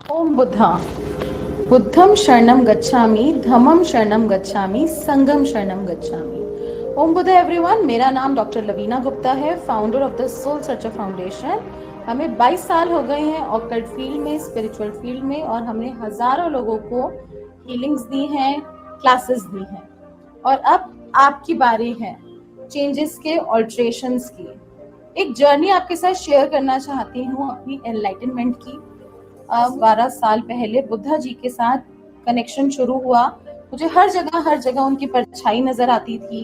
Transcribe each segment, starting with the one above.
ओम बुद्धा। बुद्धम शरणम गच्छामि, धम्मम शरणम गच्छामि, संघम शरणम गच्छामि। ओम बुद्धा एवरीवन, मेरा नाम डॉक्टर लवीना गुप्ता है, founder of the soul searcher foundation. हमें 22 साल हो गए हैं ऑकल्ट फील्ड में, स्पिरिचुअल फील्ड में, और हमने हजारों लोगों को हीलिंग्स दी हैं, क्लासेस दी हैं। और अब आपकी बारी है चेंजेस के, ऑल्ट्रेशंस की। एक जर्नी आपके साथ शेयर करना चाहती हूँ अपनी एनलाइटनमेंट की। 12 साल पहले बुद्धा जी के साथ कनेक्शन शुरू हुआ। मुझे हर जगह उनकी परछाई नजर आती थी।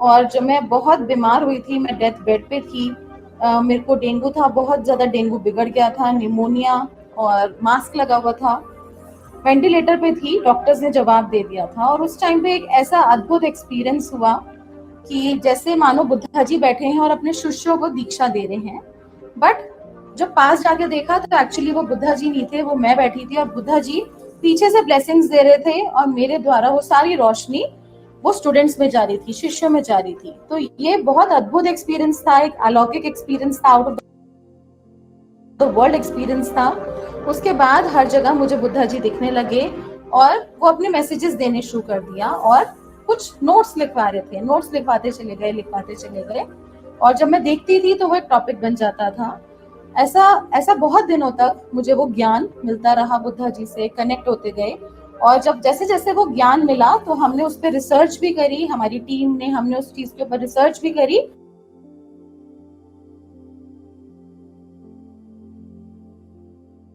और जब मैं बहुत बीमार हुई थी, मैं डेथ बेड पे थी, मेरे को डेंगू था, बहुत ज्यादा डेंगू बिगड़ गया था, निमोनिया, और मास्क लगा हुआ था, वेंटिलेटर पे थी, डॉक्टर्स ने जवाब दे दिया था। और उस टाइम पे एक ऐसा अद्भुत एक्सपीरियंस हुआ कि जैसे मानो बुद्धा जी बैठे हैं और अपने शिष्यों को दीक्षा दे रहे हैं। बट जब पास जाके देखा तो एक्चुअली वो बुद्धा जी नहीं थे, वो मैं बैठी थी, और बुद्धा जी पीछे से ब्लेसिंग्स दे रहे थे, और मेरे द्वारा वो सारी रोशनी वो स्टूडेंट्स में जा रही थी, शिष्यों में जा रही थी। तो ये बहुत अद्भुत एक्सपीरियंस था, एक अलौकिक एक्सपीरियंस था, out of the world experience था। उसके बाद हर जगह मुझे बुद्धा जी दिखने लगे, और वो अपने मैसेजेस देने शुरू कर दिया, और कुछ नोट्स लिखवा रहे थे, नोट्स लिखवाते चले गए। और जब मैं देखती थी तो वो एक टॉपिक बन जाता था। ऐसा ऐसा बहुत दिनों तक मुझे वो ज्ञान मिलता रहा, बुद्धा जी से कनेक्ट होते गए। और जब जैसे जैसे वो ज्ञान मिला तो हमने उस पर रिसर्च भी करी, हमारी टीम ने, हमने उस चीज के ऊपर रिसर्च भी करी।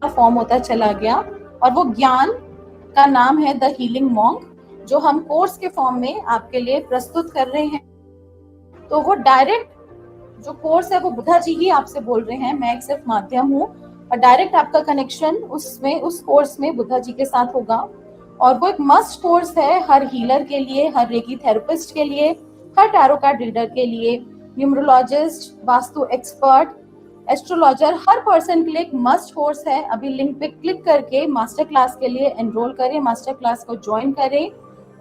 फॉर्म होता चला गया, और वो ज्ञान का नाम है द हीलिंग मॉन्क, जो हम कोर्स के फॉर्म में आपके लिए प्रस्तुत कर रहे हैं। तो वो डायरेक्ट जो कोर्स है वो बुद्धा जी ही आपसे बोल रहे हैं, मैं एक सिर्फ माध्यम हूँ। और डायरेक्ट आपका कनेक्शन उसमें, उस कोर्स में बुद्धा जी के साथ होगा। और वो एक मस्ट कोर्स है हर हीलर के लिए, हर रेकी थेरेपिस्ट के लिए, हर टैरो कार्ड रीडर के लिए, न्यूमरोलॉजिस्ट, वास्तु एक्सपर्ट, एस्ट्रोलॉजर, हर पर्सन के लिए एक मस्ट कोर्स है। अभी लिंक पे क्लिक करके मास्टर क्लास के लिए एनरोल करें, मास्टर क्लास को ज्वाइन करें,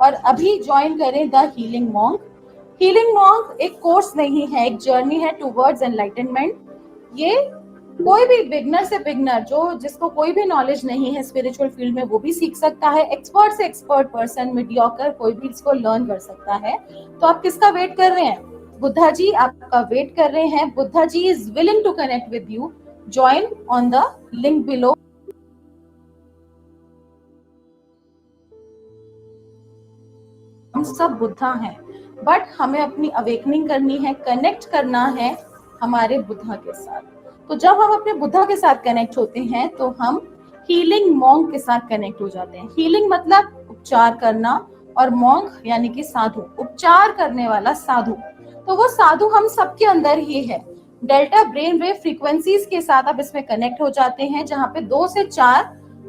और अभी ज्वाइन करें the healing monk. Healing monk एक कोर्स नहीं है, एक जर्नी है टूवर्ड्स एनलाइटनमेंट। ये कोई भी बिगनर से बिगनर, जो जिसको कोई भी नॉलेज नहीं है स्पिरिचुअल फील्ड में, वो भी सीख सकता है। एक्सपर्ट से एक्सपर्ट पर्सन, मीडियोकर, कोई भी इसको लर्न कर सकता है। तो आप किसका वेट कर रहे हैं? बुद्धा जी आपका वेट कर रहे हैं। Buddha ji is willing to connect with you. Join on the link below. हम सब बुद्धा हैं, बट हमें अपनी अवेकनिंग करनी है, कनेक्ट करना है हमारे बुद्धा के साथ। तो जब हम अपने बुद्धा के साथ कनेक्ट होते हैं तो हम हीलिंग मॉन्क के साथ कनेक्ट हो जाते हैं। हीलिंग मतलब उपचार करना, और मॉन्क यानी कि साधु, उपचार करने वाला साधु। तो वो साधु हम सबके अंदर ही है। डेल्टा ब्रेन वेव फ्रीक्वेंसीज के साथ आप इसमें कनेक्ट हो जाते हैं, जहां पे 2 से 4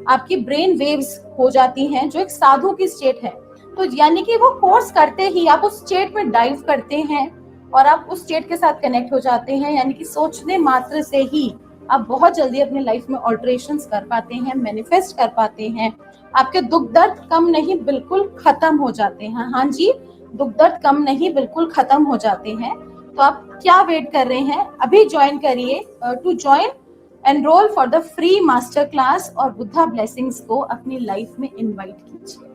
आपकी ब्रेन वेव्स हो जाती हैं, जो एक साधु की स्टेट है। तो यानी कि वो कोर्स करते ही आप उस स्टेट में डाइव करते हैं, और आप उस स्टेट के साथ कनेक्ट हो जाते हैं। यानी कि सोचने मात्र से ही आप बहुत जल्दी अपने लाइफ में ऑल्टरेशंस कर पाते हैं, मैनिफेस्ट कर पाते हैं। आपके दुख दर्द कम नहीं, बिल्कुल खत्म हो जाते हैं। हाँ जी, दुख दर्द कम नहीं, बिल्कुल खत्म हो जाते हैं। तो आप क्या वेट कर रहे हैं? अभी ज्वाइन करिए। To join, enroll for the free master class, और बुद्धा ब्लेसिंग्स को अपनी लाइफ में इनवाइट कीजिए।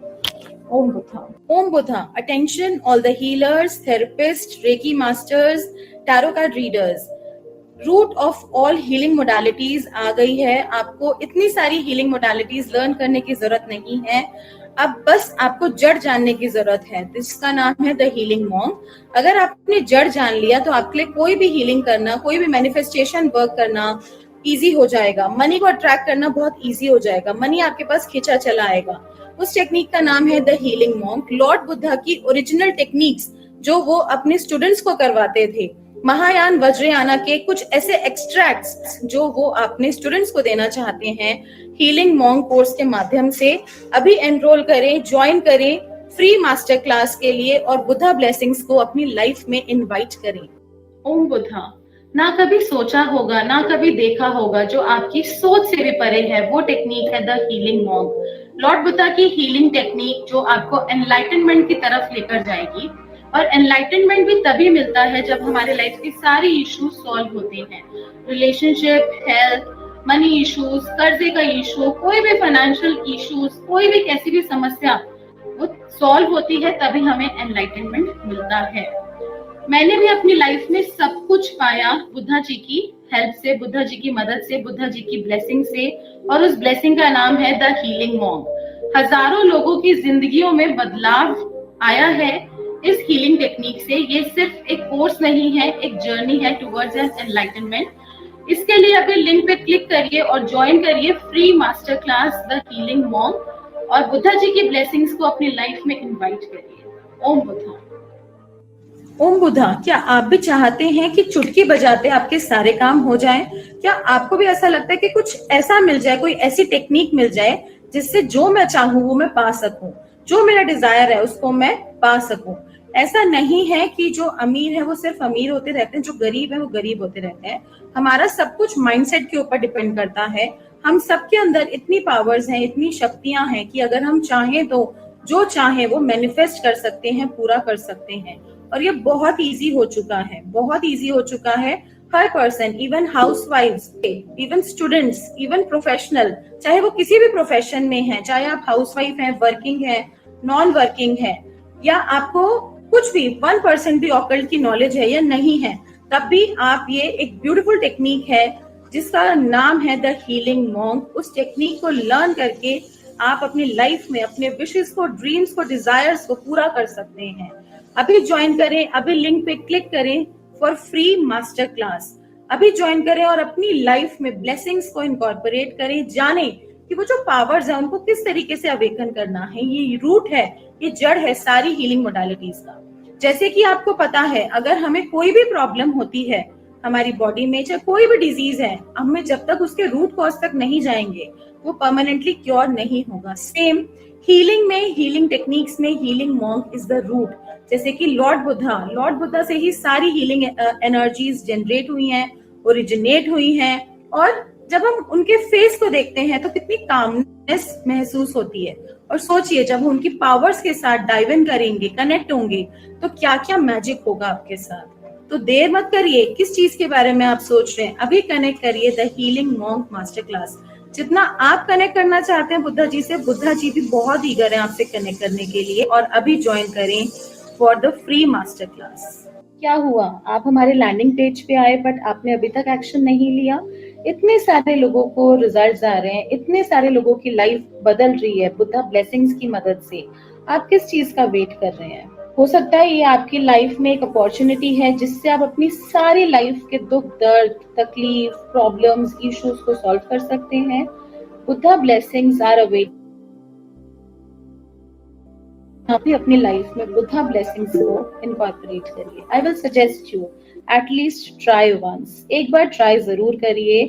Om Buddha. Om Buddha. Attention, all the healers, therapists, Reiki masters, tarot card readers. Root of all healing modalities आ गई है। आपको इतनी सारी हीलिंग मोडालिटीज लर्न करने की जरूरत नहीं है, अब बस आपको जड़ जानने की जरूरत है। जिसका नाम है द हीलिंग मॉन्क। अगर आपने जड़ जान लिया तो आपके लिए कोई भी हीलिंग करना, कोई भी मैनिफेस्टेशन वर्क करना इजी हो जाएगा। मनी को अट्रैक्ट करना बहुत इजी हो जाएगा, मनी आपके पास खींचा चला आएगा। उस टेक्निक का नाम है the healing monk. Lord Buddha की ओरिजिनल टेक्निक्स जो वो अपने स्टूडेंट्स को करवाते थे, महायान वज्रयाना के कुछ ऐसे एक्सट्रैक्ट्स जो वो अपने स्टूडेंट्स को देना चाहते हैं हीलिंग मॉन्क कोर्स के माध्यम से। अभी एनरोल करें, ज्वाइन करें फ्री मास्टर क्लास के लिए, और बुद्धा ब्लेसिंग्स को अपनी लाइफ में इनवाइट करें। ओम बुद्धा। ना कभी सोचा होगा, ना कभी देखा होगा, जो आपकी सोच से भी परे है, वो टेक्निक है the healing monk. Lord Buddha की हीलिंग टेक्निक जो आपको एनलाइटनमेंट की तरफ लेकर जाएगी। और एनलाइटनमेंट भी तभी मिलता है जब हमारे लाइफ की सारी इश्यूज सॉल्व होते हैं। रिलेशनशिप, हेल्थ, मनी इश्यूज, कर्जे का इशू, कोई भी फाइनेंशियल इश्यूज, कोई भी कैसी भी समस्या वो सॉल्व होती है, तभी हमें एनलाइटनमेंट मिलता है। मैंने भी अपनी लाइफ में सब कुछ पाया बुद्धा जी की हेल्प से, बुद्धा जी की मदद से, बुद्धा जी की ब्लेसिंग से, और उस ब्लेसिंग का नाम है द हीलिंग मॉन्क। हजारों लोगों की जिंदगियों में बदलाव आया है इस हीलिंग टेक्निक से। ये सिर्फ एक कोर्स नहीं है, एक जर्नी है टुवर्ड्स एन एनलाइटनमेंट। इसके लिए अभी लिंक पे क्लिक करिए और ज्वाइन करिए free master class the healing monk, और बुद्धा जी की ब्लेसिंग्स को अपनी लाइफ में इनवाइट करिए। ओम बुद्धा। ओम बुद्धा, क्या आप भी चाहते हैं कि चुटकी बजाते आपके सारे काम हो जाएं? क्या आपको भी ऐसा लगता है कि कुछ ऐसा मिल जाए, कोई ऐसी टेक्निक मिल जाए जिससे जो मैं चाहूं वो मैं पा सकूं, जो मेरा डिजायर है उसको मैं पा सकूं? ऐसा नहीं है कि जो अमीर है वो सिर्फ अमीर होते रहते हैं, जो गरीब है वो गरीब होते रहते हैं। हमारा सब कुछ माइंडसेट के ऊपर डिपेंड करता है। हम सबके अंदर इतनी पावर्स हैं, इतनी शक्तियां हैं कि अगर हम चाहें तो जो चाहे वो मैनिफेस्ट कर सकते हैं, पूरा कर सकते हैं। और ये बहुत इजी हो चुका है, बहुत इजी हो चुका है। हर पर्सन, इवन हाउसवाइफ्स, इवन स्टूडेंट्स, इवन प्रोफेशनल, चाहे वो किसी भी प्रोफेशन में है, चाहे आप हाउसवाइफ हैं, वर्किंग है, नॉन वर्किंग है, या आपको कुछ भी 1% भी ऑकल्ट की नॉलेज है या नहीं है, तब भी आप ये एक ब्यूटीफुल टेक्निक है जिसका नाम है द हीलिंग मॉन्क। उस टेक्निक को लर्न करके आप अपनी लाइफ में अपने विशेस को, ड्रीम्स को, डिजायर्स को पूरा कर सकते हैं। अभी ज्वाइन करें, अभी लिंक पे क्लिक करें फॉर फ्री मास्टर क्लास। अभी ज्वाइन करें और अपनी लाइफ में ब्लेसिंग्स को इनकॉर्पोरेट करें। जाने कि वो जो पावर्स है उनको किस तरीके से अवेकन करना है। ये रूट है, ये जड़ है सारी हीलिंग मोडालिटीज का। जैसे कि आपको पता है, अगर हमें कोई भी प्रॉब्लम होती है हमारी बॉडी में, चाहे कोई भी डिजीज है, हमें जब तक उसके रूट कॉज तक नहीं जाएंगे वो परमानेंटली क्योर नहीं होगा। सेम हीलिंग में, हीलिंग टेक्निक्स में healing monk is the root. जैसे कि लॉर्ड बुद्धा से ही सारी हीलिंग एनर्जीज जनरेट हुई हैं, ओरिजिनेट हुई हैं, और जब हम उनके फेस को देखते हैं तो कितनी कामनेस महसूस होती है। और सोचिए, जब उनकी पावर्स के साथ डाइव इन करेंगे, कनेक्ट होंगे, तो क्या क्या मैजिक होगा आपके साथ। तो देर मत करिए, किस चीज के बारे में आप सोच रहे हैं, अभी कनेक्ट करिए the healing monk master class. जितना आप कनेक्ट करना चाहते हैं बुद्धा जी से, बुद्धा जी भी बहुत ईगर हैं आपसे कनेक्ट करने के लिए। और अभी ज्वाइन करें for the free master class. क्या हुआ, आप हमारे लैंडिंग पेज पे आए बट आपने अभी तक एक्शन नहीं लिया? इतने सारे लोगों को रिजल्ट्स आ रहे हैं, इतने सारे लोगों की लाइफ बदल रही है बुद्धा ब्लेसिंग्स की मदद से। आप किस चीज का वेट कर रहे हैं? हो सकता है ये आपकी लाइफ में एक अपॉर्चुनिटी है जिससे आप अपनी सारी लाइफ के दुख, दर्द, तकलीफ, प्रॉब्लम्स, इश्यूज को सॉल्व कर सकते हैं। Buddha blessings are awaiting. आप भी अपनी लाइफ में बुद्धा ब्लेसिंग्स को इनकॉर्पोरेट करिए। I will suggest you at least try once, एक बार ट्राई जरूर करिए,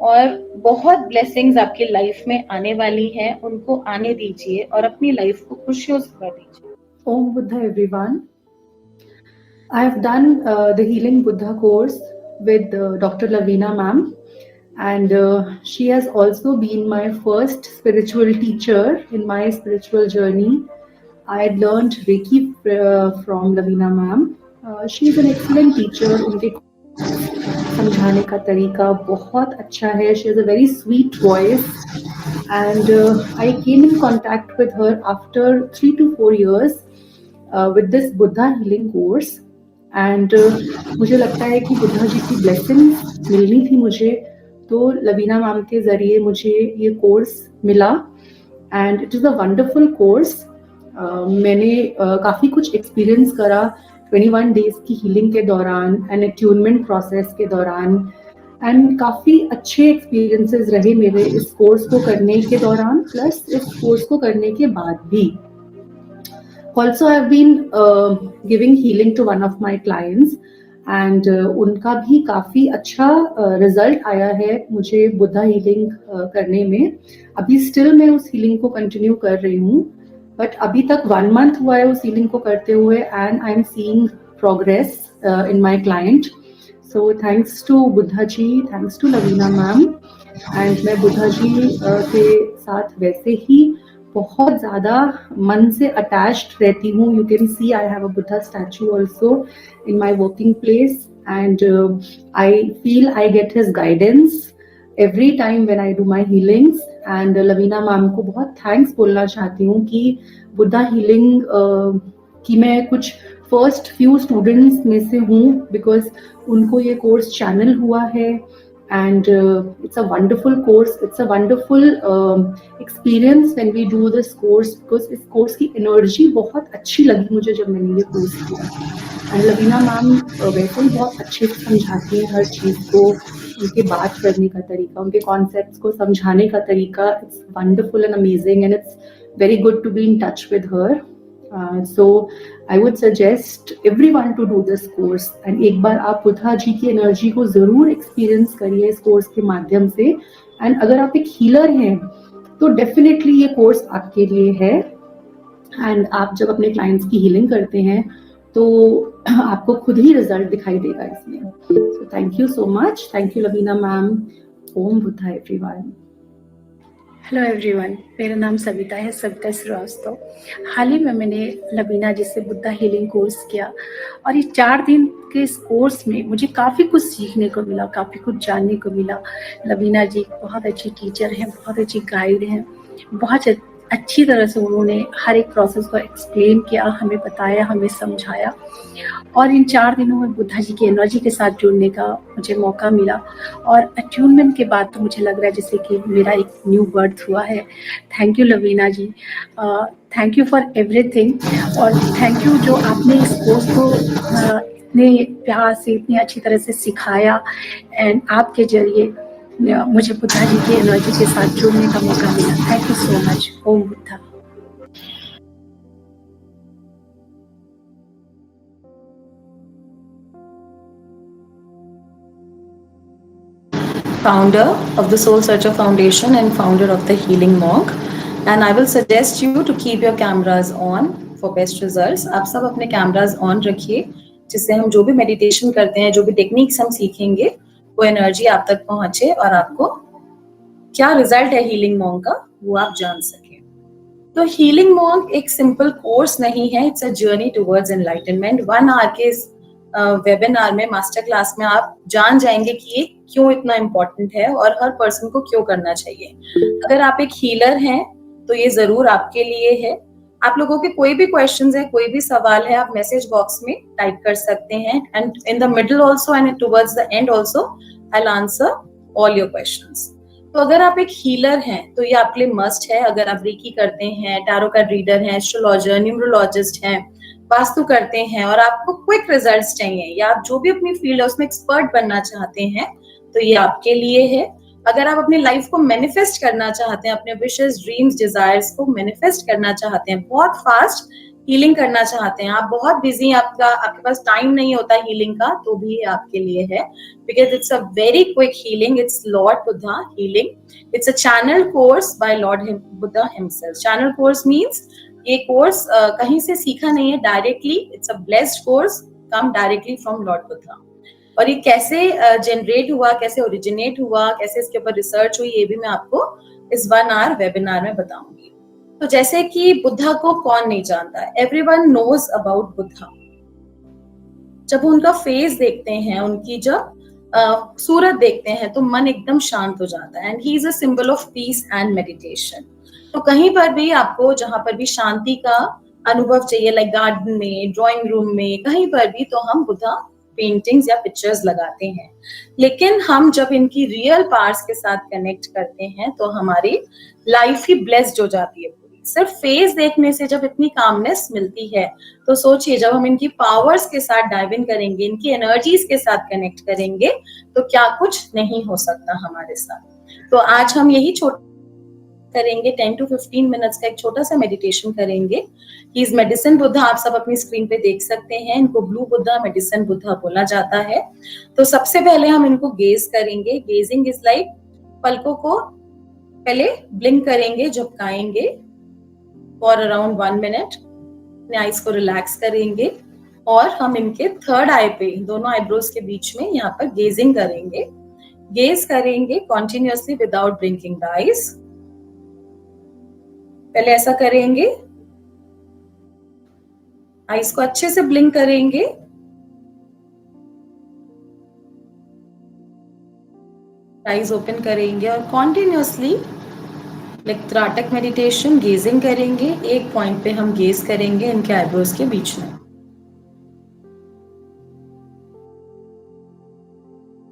और बहुत ब्लेसिंग्स आपकी लाइफ में आने वाली हैं, उनको आने दीजिए और अपनी लाइफ को खुशियों से भर दीजिए। Om Buddha everyone. I have done the Healing Buddha course with Dr. Lavina ma'am, and she has also been my first spiritual teacher in my spiritual journey. I had learned Reiki from Lavina ma'am. She is an excellent teacher. उनके समझाने का तरीका बहुत अच्छा है. She has a very sweet voice, and I came in contact with her after 3 to 4 years with this Buddha healing course, and मुझे लगता है कि बुद्धा जी की ब्लेसिंग मिलनी थी मुझे, तो लवीना मैम के ज़रिए मुझे ये कोर्स मिला, and it is a wonderful course. मैंने काफ़ी कुछ एक्सपीरियंस करा 21 डेज की हीलिंग के दौरान एंड अट्यूनमेंट प्रोसेस के दौरान, एंड काफ़ी अच्छे एक्सपीरियंसेस रहे मेरे इस कोर्स को करने के दौरान, प्लस इस कोर्स को करने के बाद भी. Also, I've been giving healing to one of my clients, and उनका भी काफ़ी अच्छा रिजल्ट आया है मुझे बुद्धा हीलिंग करने में. अभी स्टिल मैं उस हीलिंग को कंटिन्यू कर रही हूँ, बट अभी तक 1 मंथ हुआ है उस हीलिंग को करते हुए, and I am seeing progress in my client. So thanks to Buddha ji, thanks to Lavina ma'am, and मैं बुद्धा जी के साथ वैसे ही बहुत ज़्यादा मन से अटैच्ड रहती हूँ. You can see I have a Buddha statue also in my working place, and I feel I get his guidance every time when I do my healings. And Lavina ma'am को बहुत थैंक्स बोलना चाहती हूँ कि बुद्धा हीलिंग कि मैं कुछ फर्स्ट फ्यू स्टूडेंट्स में से हूँ, बिकॉज उनको ये कोर्स चैनल हुआ है. And it's a wonderful course, it's a wonderful experience when we do this course, because इस कोर्स की एनर्जी बहुत अच्छी लगी मुझे जब मैंने ये कोर्स किया. एंड लवीना मैम वैसे ही बहुत अच्छे से समझाती हैं हर चीज़ को, उनके बात करने का तरीका, उनके कॉन्सेप्ट्स को समझाने का तरीका, it's wonderful and amazing, and it's very good to be in touch with her. So I would suggest everyone to do this course. And एक बार आप बुद्धा जी की एनर्जी को जरूर एक्सपीरियंस करिए इस कोर्स के माध्यम से. एंड अगर आप एक हीलर हैं तो डेफिनेटली ये कोर्स आपके लिए है. एंड आप जब अपने क्लाइंट्स की हीलिंग करते हैं तो आपको खुद ही रिजल्ट दिखाई देगा इसमें. So thank you so much. Thank you Lavina ma'am. Om Buddha everyone. Hello everyone, मेरा नाम सविता है, सविता श्रीवास्तव. हाल ही में मैंने लवीना जी से बुद्धा हीलिंग कोर्स किया और ये 4 दिन के इस कोर्स में मुझे काफ़ी कुछ सीखने को मिला, काफ़ी कुछ जानने को मिला. लवीना जी बहुत अच्छी टीचर हैं, बहुत अच्छी गाइड हैं, बहुत अच्छी तरह से उन्होंने हर एक प्रोसेस को एक्सप्लेन किया, हमें बताया, हमें समझाया. और इन 4 दिनों में बुद्धा जी की एनर्जी के साथ जुड़ने का मुझे मौका मिला. और अट्यूनमेंट के बाद तो मुझे लग रहा है जैसे कि मेरा एक न्यू बर्थ हुआ है. Thank you Lavina ji, thank you for everything. और थैंक यू जो आपने इस कोर्स को इतने प्यार से, इतनी अच्छी तरह से सिखाया. एंड आपके जरिए मुझे बुद्धा जी की एनर्जी के साथ जुड़ने का मौका मिला. Thank you so much. Om Buddha. Founder of the Soul Searcher Foundation and founder of the Healing Monk, and I will suggest you to keep your cameras on for best results. आप सब अपने कैमराज ऑन रखिए, जिससे हम जो भी meditation करते हैं, जो भी टेक्निक्स हम सीखेंगे, वो एनर्जी आप तक पहुंचे और आपको क्या रिजल्ट है हीलिंग मॉन्क का वो आप जान सके. तो हीलिंग मॉन्क एक सिंपल कोर्स नहीं है, it's a journey towards enlightenment. 1 hour के वेबिनार में, मास्टर क्लास में आप जान जाएंगे कि ये क्यों इतना इम्पोर्टेंट है और हर पर्सन को क्यों करना चाहिए. अगर आप एक हीलर हैं तो ये जरूर आपके लिए है. आप लोगों के कोई भी क्वेश्चंस है, कोई भी सवाल है, आप मैसेज बॉक्स में टाइप कर सकते हैं. And in the middle also and towards the and also I will answer all your questions. तो अगर आप एक हीलर हैं तो ये आपके लिए मस्ट है. अगर आप रेकी करते हैं, टैरो कार्ड रीडर हैं, एस्ट्रोलॉजर, न्यूमरोलॉजिस्ट हैं, वास्तु करते हैं और आपको क्विक रिजल्ट्स चाहिए, या आप जो भी अपनी फील्ड है उसमें एक्सपर्ट बनना चाहते हैं, तो ये आपके लिए है. अगर आप अपनी लाइफ को मैनिफेस्ट करना चाहते हैं, अपने विशेस, ड्रीम्स, डिजायर्स को मैनिफेस्ट करना चाहते हैं, बहुत फास्ट हीलिंग करना चाहते हैं, आप बहुत बिजी, आपके पास टाइम नहीं होता हीलिंग का, तो भी आपके लिए है. Because it's a very quick healing. It's lord Buddha healing. It's a channel course by lord Buddha himself. Channel course means ये कोर्स कहीं से सीखा नहीं है, directly it's a blessed course, come directly from lord Buddha. और ये कैसे जनरेट हुआ, कैसे ओरिजिनेट हुआ, कैसे इसके ऊपर रिसर्च हुई, ये भी मैं आपको इस 1 आवर वेबिनार में बताऊंगी. तो जैसे कि बुद्धा को कौन नहीं जानता, एवरीवन नोज अबाउट बुद्धा. जब उनका फेस देखते हैं, उनकी जब सूरत देखते हैं, तो मन एकदम शांत हो जाता है. And he is a symbol of peace and meditation. तो कहीं पर भी आपको जहां पर भी शांति का अनुभव चाहिए, लाइक गार्डन में, ड्राइंग रूम में, कहीं पर भी, तो हम बुद्धा पेंटिंग्स या पिक्चर्स लगाते हैं. लेकिन हम जब इनकी रियल पार्ट्स के साथ कनेक्ट करते हैं तो हमारी लाइफ ही ब्लेस्ड हो जाती है. सिर्फ फेस देखने से जब इतनी कामनेस मिलती है, तो सोचिए जब हम इनकी पावर्स के साथ डाइव इन करेंगे, इनकी एनर्जीज के साथ कनेक्ट करेंगे, तो क्या कुछ नहीं हो सकता हमारे साथ. तो आज हम यही छोटा करेंगे, 10 to 15 मिनट्स का एक छोटा सा मेडिटेशन करेंगे. He is medicine Buddha. आप सब अपनी स्क्रीन पे देख सकते हैं, इनको ब्लू बुद्धा, मेडिसिन बुद्धा बोला जाता है. तो सबसे पहले हम इनको गेज करेंगे. गेजिंग इज लाइक पलकों को पहले ब्लिंक करेंगे, झपकाएंगे फॉर अराउंड 1 मिनट. अपने आईज को रिलैक्स करेंगे और हम इनके थर्ड आई पे, दोनों आईब्रोज के बीच में यहाँ पर गेजिंग करेंगे. गेज करेंगे continuously without blinking the eyes. पहले ऐसा करेंगे, आईज को अच्छे से ब्लिंक करेंगे. आईज ओपन करेंगे और कॉन्टिन्यूसली लाइक त्राटक मेडिटेशन गेजिंग करेंगे। एक पॉइंट पे हम गेज करेंगे इनके आईब्रोज के बीच में।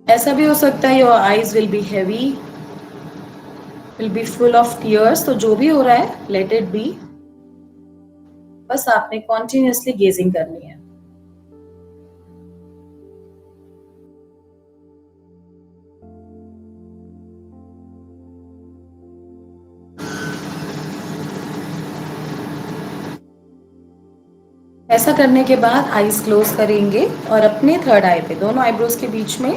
ऐसा भी हो सकता है your eyes will be heavy, will be full of tears. तो जो भी हो रहा है लेट इट बी, बस आपने कॉन्टिन्यूसली गेजिंग करनी है। ऐसा करने के बाद आईज क्लोज करेंगे और अपने थर्ड आई पे, दोनों आईब्रोज के बीच में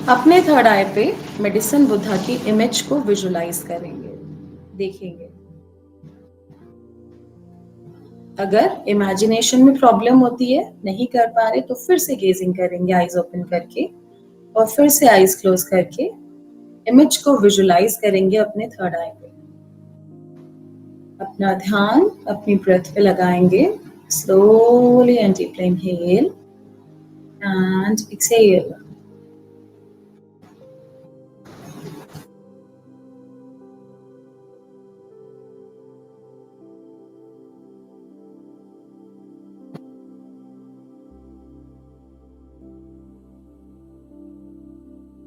अपने थर्ड आई पे मेडिसिन बुद्धा की इमेज को विजुलाइज करेंगे, देखेंगे। अगर इमेजिनेशन में प्रॉब्लम होती है, नहीं कर पा रहे, तो फिर से गेजिंग करेंगे आईज ओपन करके और फिर से आईज क्लोज करके इमेज को विजुलाइज करेंगे अपने थर्ड आई पे। अपना ध्यान अपनी ब्रेथ पे लगाएंगे। Slowly and deeply inhale and exhale.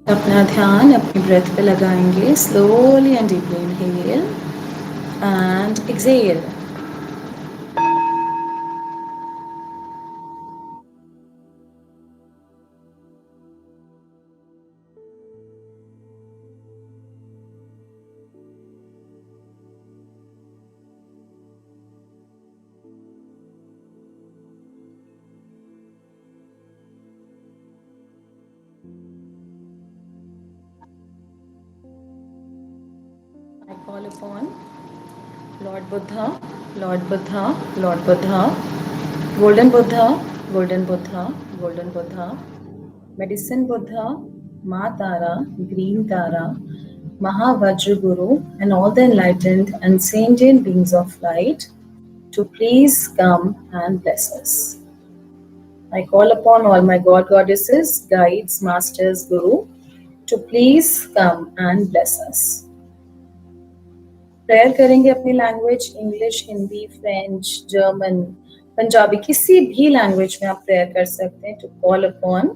अपना ध्यान अपनी ब्रेथ पे लगाएंगे। Slowly and deeply inhale and exhale. I call upon Lord Buddha, Lord Buddha, Lord Buddha, Golden Buddha, Golden Buddha, Golden Buddha, Medicine Buddha, Ma Tara, Green Tara, Mahavajra Guru, and all the enlightened and sentient beings of light to please come and bless us. I call upon all my God goddesses, guides, masters, Guru to please come and bless us. Prayer करेंगे अपनी language, English, Hindi, French, German, Punjabi, किसी भी language में आप prayer कर सकते हैं। To call upon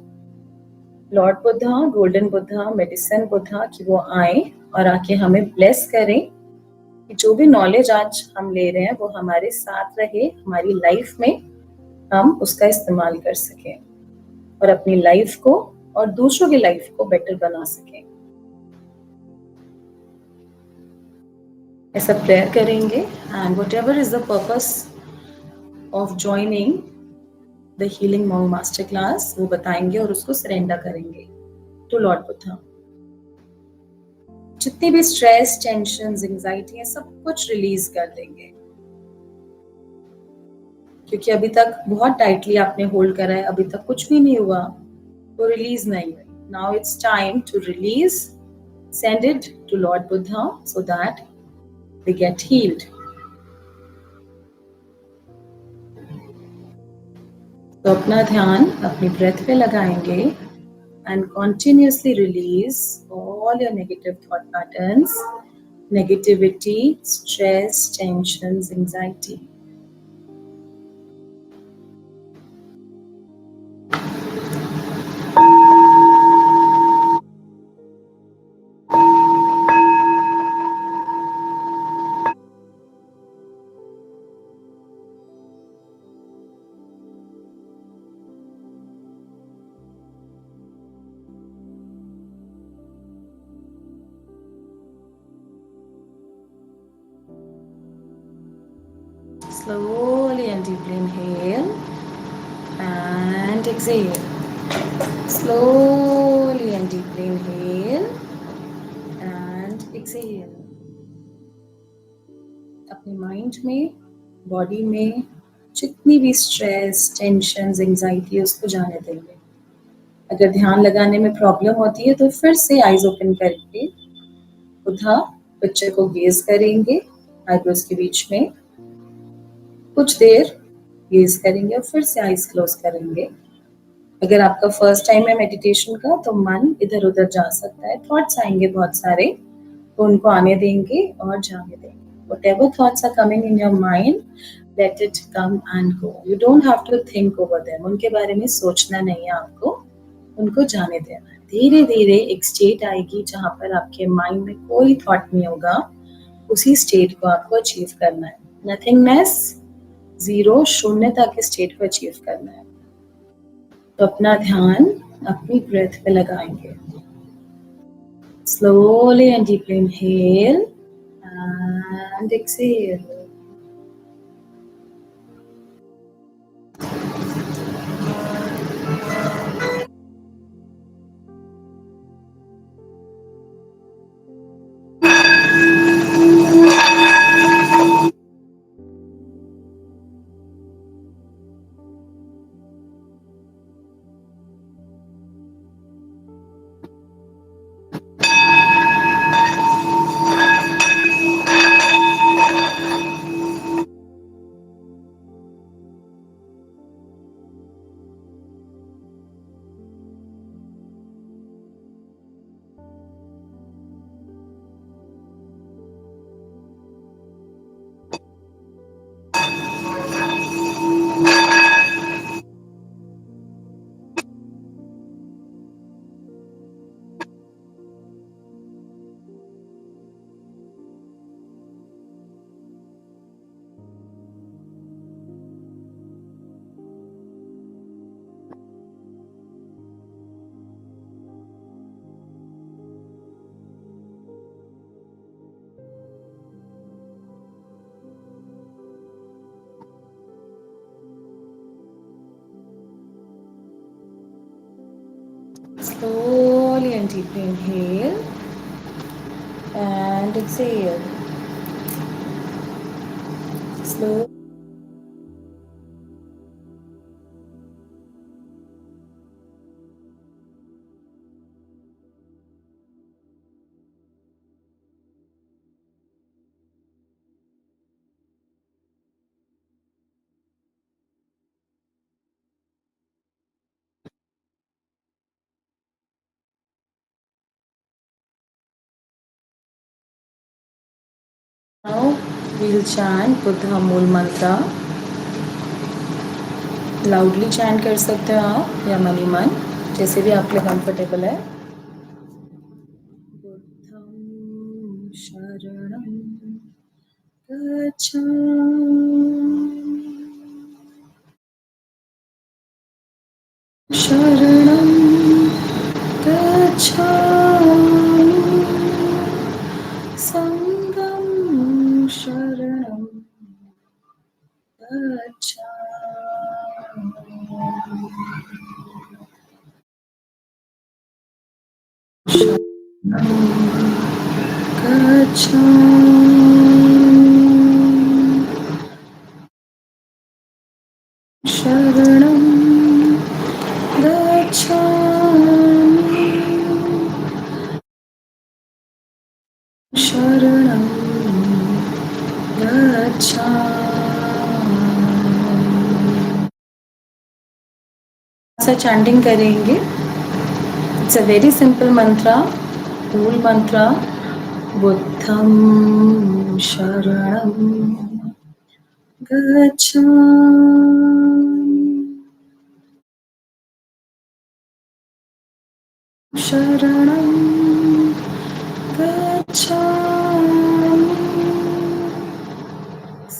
lord Buddha, golden Buddha, medicine Buddha कि वो आए और आके हमें ब्लेस करें कि जो भी नॉलेज आज हम ले रहे हैं वो हमारे साथ रहे, हमारी लाइफ में हम उसका इस्तेमाल कर सकें और अपनी लाइफ को और दूसरों की लाइफ को बेटर बना सकें। ऐसा प्रेयर करेंगे and whatever is the purpose of joining the healing monk master class वो बताएंगे और उसको सरेंडर करेंगे टू लॉर्ड बुद्धा। जितनी भी स्ट्रेस, टेंशन, एंजाइटी है, सब कुछ रिलीज कर देंगे, क्योंकि अभी तक बहुत टाइटली आपने होल्ड करा है, अभी तक कुछ भी नहीं हुआ, तो रिलीज नहीं हुई। Now it's time to release, send it to lord Buddha so that they get healed. तो अपना ध्यान अपनी ब्रेथ पे लगाएंगे and continuously release all your negative thought patterns, negativity, stress, tensions, anxiety. Slowly and deeply inhale and exhale. Slowly and deeply inhale and exhale. अपने mind में, body में जितनी भी स्ट्रेस, टेंशन, एंजाइटी है उसको जाने देंगे। अगर ध्यान लगाने में प्रॉब्लम होती है तो फिर से आईज ओपन करके बुद्धा पिक्चर को गेज करेंगे आईब्रोज के बीच में, कुछ देर गेज करेंगे और फिर से आईज क्लोज करेंगे। अगर आपका फर्स्ट टाइम है मेडिटेशन का तो मन इधर उधर जा सकता है, थॉट्स आएंगे बहुत सारे, तो उनको आने देंगे और जाने देंगे. Whatever thoughts are coming in your mind, let it come and go. You don't have to think over them. उनके बारे में सोचना नहीं है आपको, उनको जाने देना है. धीरे धीरे एक स्टेट आएगी जहां पर आपके माइंड में कोई थॉट नहीं होगा. उसी स्टेट को आपको अचीव करना है. नथिंगनेस, जीरो, शून्यता के स्टेट को अचीव करना है. तो अपना ध्यान अपनी ब्रेथ पे लगाएंगे. Slowly and deeply inhale and exhale. Slowly and deeply inhale and exhale. Slow. Now we'll chant Buddha मूल मंत्र. लाउडली चैंट कर सकते हो आप या मनी मन, जैसे भी आपके लिए कंफर्टेबल है. बुद्धं शरणं गच्छामि, शरणं गच्छामि, संघं शरणं गच्छामि, शरणं गच्छामि, शरणं गच्छामि, शरणं गच्छामि. ऐसा चैंटिंग करेंगे. इट्स अ वेरी सिंपल मंत्र, मूल मंत्र. बुद्धं शरणं गच्छामि, शरणं गच्छामि,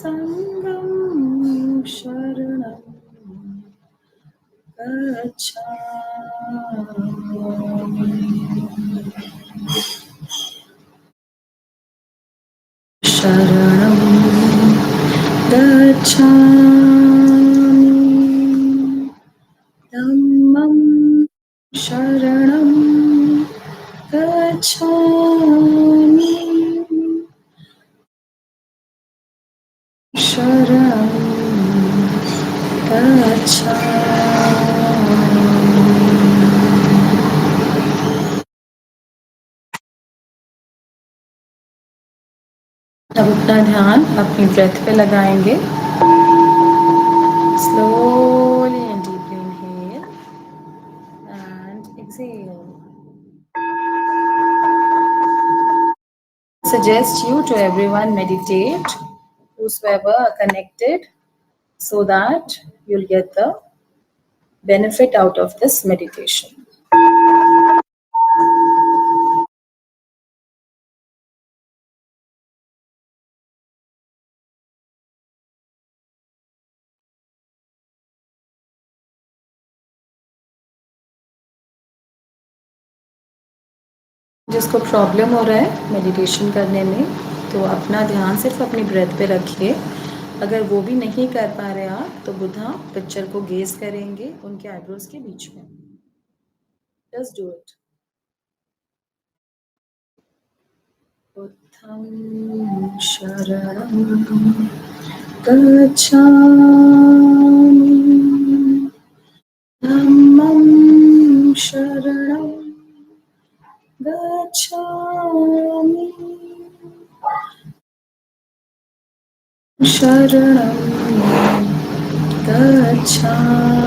संघं शरणं गच्छामि, शरणं गच्छामि, धम्मं शरणं गच्छामि, शरणं गच्छामि. अब अपना ध्यान अपनी ब्रेथ पे लगाएंगे. Slowly and deeply inhale suggest you to everyone meditate, whosoever are connected, so that you'll get the benefit out of this meditation. जिसको प्रॉब्लम हो रहा है मेडिटेशन करने में, तो अपना ध्यान सिर्फ अपनी ब्रेथ पे रखिए। अगर वो भी नहीं कर पा रहे आप, तो बुद्धा पिक्चर को गेज करेंगे उनके आईब्रोज के बीच में। Just do it. बुद्धं शरणं गच्छामि, धम्मं शरणं गच्छामि, शरणं गच्छामि।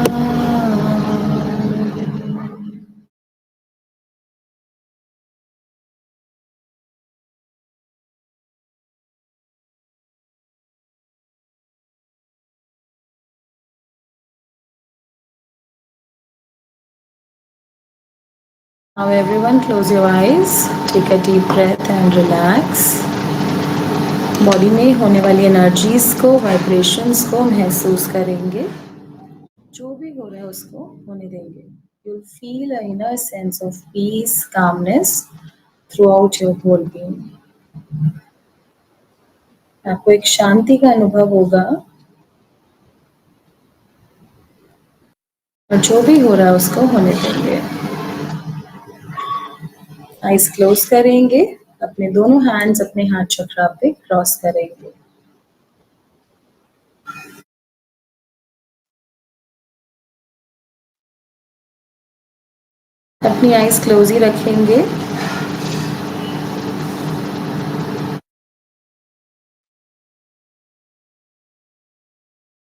Now everyone close your eyes, take a deep breath and relax. Body में होने वाली एनर्जीज को, वाइब्रेशंस को महसूस करेंगे। जो भी हो रहा है उसको होने देंगे। You'll feel a inner sense of peace, calmness throughout your whole being. आपको एक शांति का अनुभव होगा, और जो भी हो रहा है उसको होने देंगे। आइज क्लोज करेंगे, अपने दोनों हैंड्स अपने हार्ट चक्रा पे क्रॉस करेंगे। अपनी आइज क्लोज ही रखेंगे।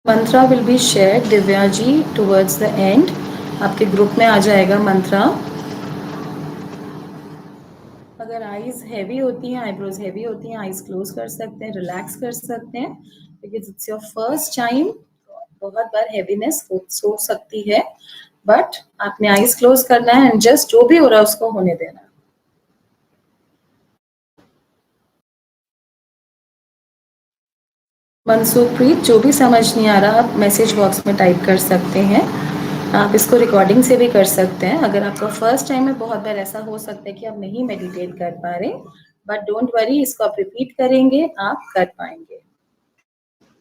Mantra will be shared, Divya ji, towards the end आपके ग्रुप में आ जाएगा मंत्रा। अगर आईज हैवी होती हैं, आईब्रोज हैवी होती हैं, आईज क्लोज कर सकते हैं, रिलैक्स कर सकते हैं, because it's your first time. बहुत बार हैवीनेस हो सकती है, बट आपने आईज क्लोज करना है एंड जस्ट जो भी हो रहा है उसको होने देना। मनसुखप्रीत, जो भी समझ नहीं आ रहा आप मैसेज बॉक्स में टाइप कर सकते हैं। आप इसको रिकॉर्डिंग से भी कर सकते हैं। अगर आपका फर्स्ट टाइम है, बहुत बार ऐसा हो सकता है कि आप नहीं मेडिटेट कर पा रहे, बट डोंट वरी, इसको आप रिपीट करेंगे, आप कर पाएंगे।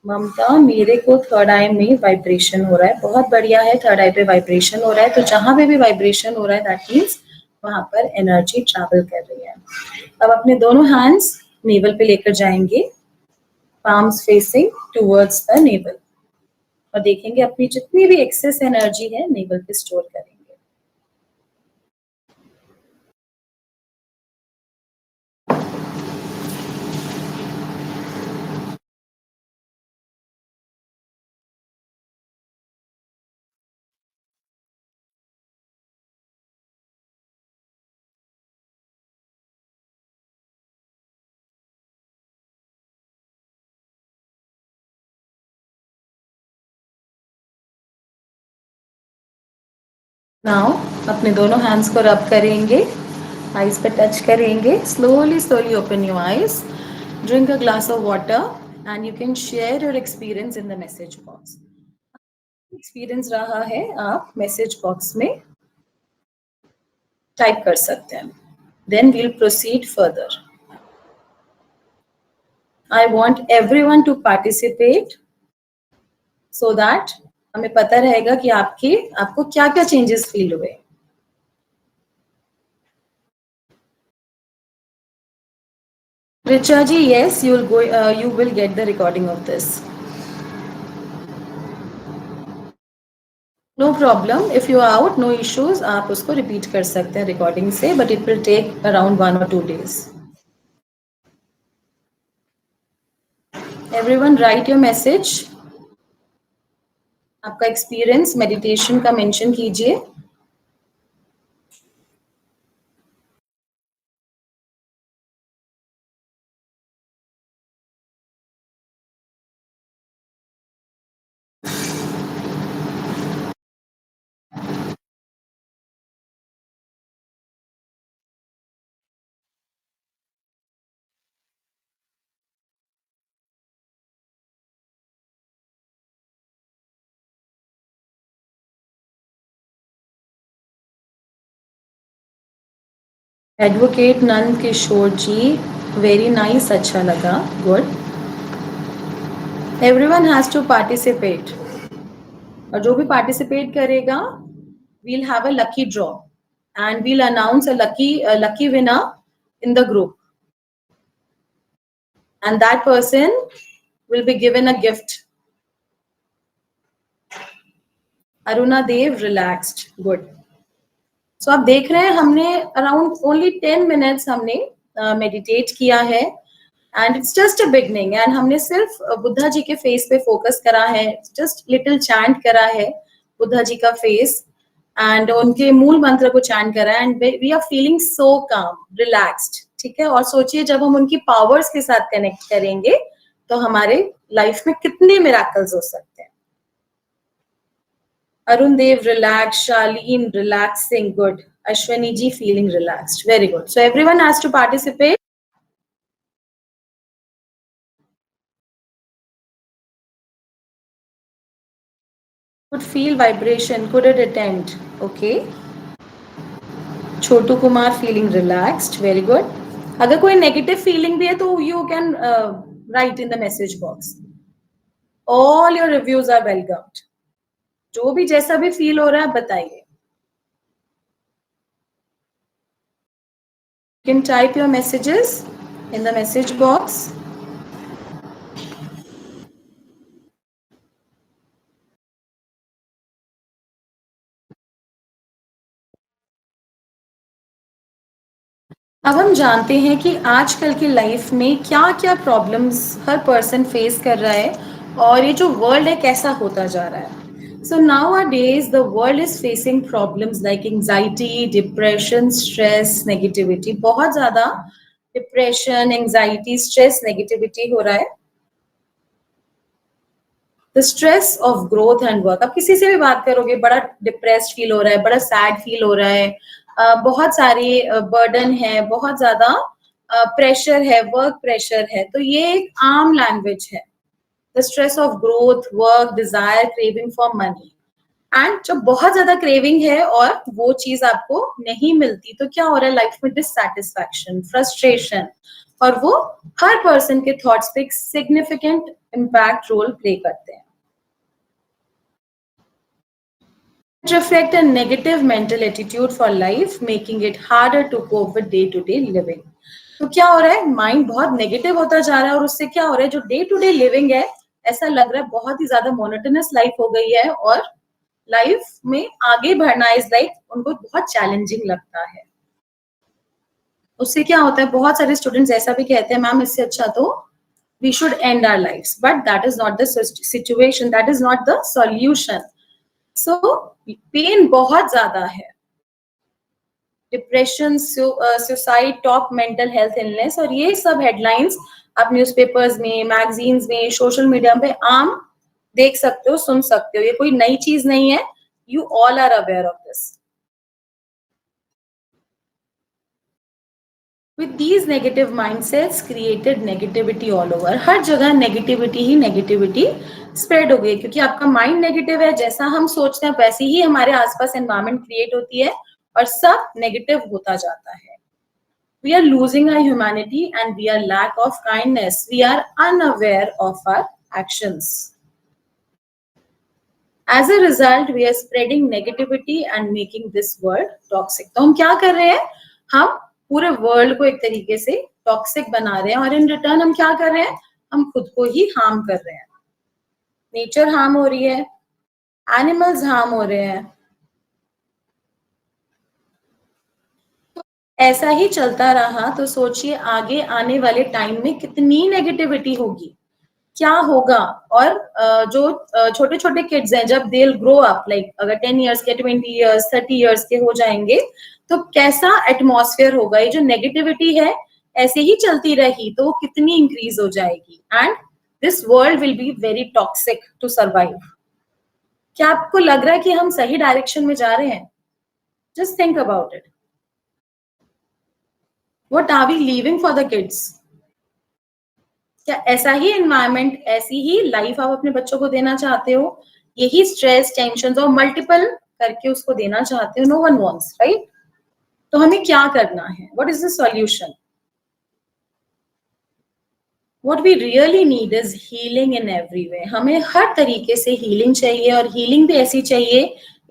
ममता, मेरे को थर्ड आई में वाइब्रेशन हो रहा है। बहुत बढ़िया है, थर्ड आई पे वाइब्रेशन हो रहा है, तो जहां पे भी वाइब्रेशन हो रहा है दैट मीन्स वहां पर एनर्जी ट्रैवल कर रही है। अब अपने दोनों हैंड्स नेवल पे लेकर जाएंगे, palms facing towards the navel, और देखेंगे अपनी जितनी भी एक्सेस एनर्जी है नेवल पे स्टोर करेंगे। नाउ अपने दोनों हैंड्स को रब करेंगे, आईज पे टच करेंगे। Slowly slowly open your eyes, drink a glass of water and you can share your experience in the message box. Experience रहा है आप मैसेज बॉक्स में टाइप कर सकते हैं। Then we'll proceed further. I want everyone to participate so that हमें पता रहेगा कि आपको क्या क्या चेंजेस फील हुए। रिचा जी, yes, you will get the recording of this. No problem, if you are out, no issues, आप उसको repeat कर सकते हैं recording से, but it will take around 1 or 2 days. Everyone write your message. आपका experience meditation का mention कीजिए। Advocate Nand Kishore ji, very nice, अच्छा लगा, good. Everyone has to participate, और जो भी पार्टिसिपेट करेगा we'll have a lucky draw and we'll announce a lucky winner in the group, and that person will be given a gift. Aruna Dev, relaxed, good. So आप देख रहे हैं हमने around only 10 minutes हमने meditate किया है, and it's just a beginning, and हमने सिर्फ बुद्धा जी के फेस पे फोकस करा है, just little chant करा है बुद्धा जी का फेस, एंड उनके मूल मंत्र को चैंट करा है, and we are feeling so calm, relaxed, ठीक है। और सोचिए जब हम उनकी पावर्स के साथ कनेक्ट करेंगे तो हमारे लाइफ में कितने मिराकल्स हो सकते हैं। Arun Dev relax, Shalin relaxing, good. Ashwini ji feeling relaxed, very good. So everyone has to participate. Could feel vibration, couldn't attend, okay. Chhotu Kumar feeling relaxed, very good. अगर कोई नेगेटिव फीलिंग भी है तो you can write in the message box. All your reviews are welcomed. जो भी जैसा भी feel हो रहा है बताइए। You can type your messages in the message box. अब हम जानते हैं कि आजकल की लाइफ में क्या क्या प्रॉब्लम्स हर पर्सन फेस कर रहा है, और ये जो वर्ल्ड है कैसा होता जा रहा है। सो nowadays the world is facing problems like anxiety, depression, stress, negativity। बहुत ज्यादा डिप्रेशन, एंजाइटी, स्ट्रेस, नेगेटिविटी हो रहा है। The stress of growth and work. आप किसी से भी बात करोगे बड़ा डिप्रेस्ड फील हो रहा है, बड़ा सैड फील हो रहा है, बहुत सारे बर्डन है, बहुत ज्यादा प्रेशर है, वर्क प्रेशर है, तो ये एक आम लैंग्वेज है। The stress of growth, work, desire, craving for money. And जब बहुत ज्यादा क्रेविंग है और वो चीज आपको नहीं मिलती तो क्या हो रहा है लाइफ में? डिससैटिस्फैक्शन, फ्रस्ट्रेशन, और वो हर पर्सन के थॉट्स पे एक सिग्निफिकेंट इम्पैक्ट रोल प्ले करते हैं। Reflect a negative mental attitude for life, making it harder to cope with day-to-day living। तो क्या हो रहा है? माइंड बहुत नेगेटिव होता जा रहा है, और उससे क्या हो रहा है, जो डे टू डे लिविंग है ऐसा लग रहा है बहुत ही ज्यादा मोनोटोनस लाइफ हो गई है, और लाइफ में आगे बढ़ना इज लाइक उनको बहुत चैलेंजिंग लगता है। उससे क्या होता है, बहुत सारे स्टूडेंट्स ऐसा भी कहते हैं मैम इससे अच्छा तो we should end our lives, but that is not the situation, that is not the solution. So pain बहुत ज्यादा है। Depression, suicide, top mental health illness, और ये सब हेडलाइंस आप न्यूज़पेपर्स में, मैगजीन्स में, सोशल मीडिया पे आम देख सकते हो, सुन सकते हो। ये कोई नई चीज नहीं है, you all are aware of this. With these negative mindsets created negativity all over। हर जगह नेगेटिविटी ही नेगेटिविटी स्प्रेड हो गई, क्योंकि आपका माइंड नेगेटिव है, जैसा हम सोचते हैं वैसे ही हमारे आसपास एनवायरनमेंट क्रिएट होती है, और सब नेगेटिव होता जाता है। We are losing our humanity and we are lack of kindness। We are unaware of our actions। As a result, we are spreading negativity and making this world toxic। तो हम क्या कर रहे हैं? हम पूरे वर्ल्ड को एक तरीके से टॉक्सिक बना रहे हैं, और इन रिटर्न हम क्या कर रहे हैं? हम खुद को ही हार्म कर रहे हैं। नेचर हार्म हो रही है, एनिमल्स हार्म हो रहे हैं। तो ऐसा ही चलता रहा तो सोचिए आगे आने वाले टाइम में कितनी नेगेटिविटी होगी, क्या होगा। और जो छोटे छोटे किड्स हैं, जब they will grow up, like अगर 10 इयर्स के, 20 इयर्स, 30 इयर्स के हो जाएंगे तो कैसा एटमॉस्फेयर होगा। ये जो नेगेटिविटी है ऐसे ही चलती रही तो कितनी इंक्रीज हो जाएगी, and this world will be very toxic to survive. क्या आपको लग रहा है कि हम सही डायरेक्शन में जा रहे हैं? Just think about it. What are we leaving for the kids? क्या ऐसा ही एनवायरनमेंट, ऐसी ही लाइफ आप अपने बच्चों को देना चाहते हो? यही स्ट्रेस, टेंशन और मल्टीपल करके उसको देना चाहते हो? No one wants, right? तो हमें क्या करना है? What is the solution? What we really need is healing in every way. हमें हर तरीके से हीलिंग चाहिए, और हीलिंग भी ऐसी चाहिए,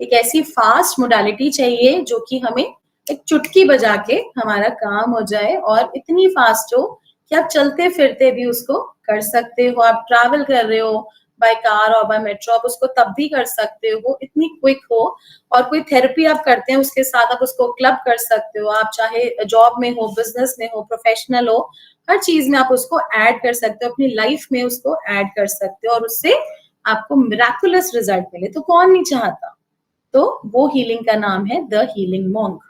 एक ऐसी फास्ट मोडालिटी चाहिए जो कि हमें एक चुटकी बजा के हमारा काम हो जाए, और इतनी फास्ट हो कि आप चलते फिरते भी उसको कर सकते हो, आप ट्रैवल कर रहे हो बाय कार और बाय मेट्रो, आप उसको तब भी कर सकते हो, इतनी क्विक हो। और कोई थेरेपी आप करते हैं उसके साथ आप उसको क्लब कर सकते हो, आप चाहे जॉब में हो, बिजनेस में हो, प्रोफेशनल हो, हर चीज में आप उसको ऐड कर सकते हो, अपनी लाइफ में उसको ऐड कर सकते हो, और उससे आपको मिराकुलस रिजल्ट मिले तो कौन नहीं चाहता? तो वो हीलिंग का नाम है the healing monk.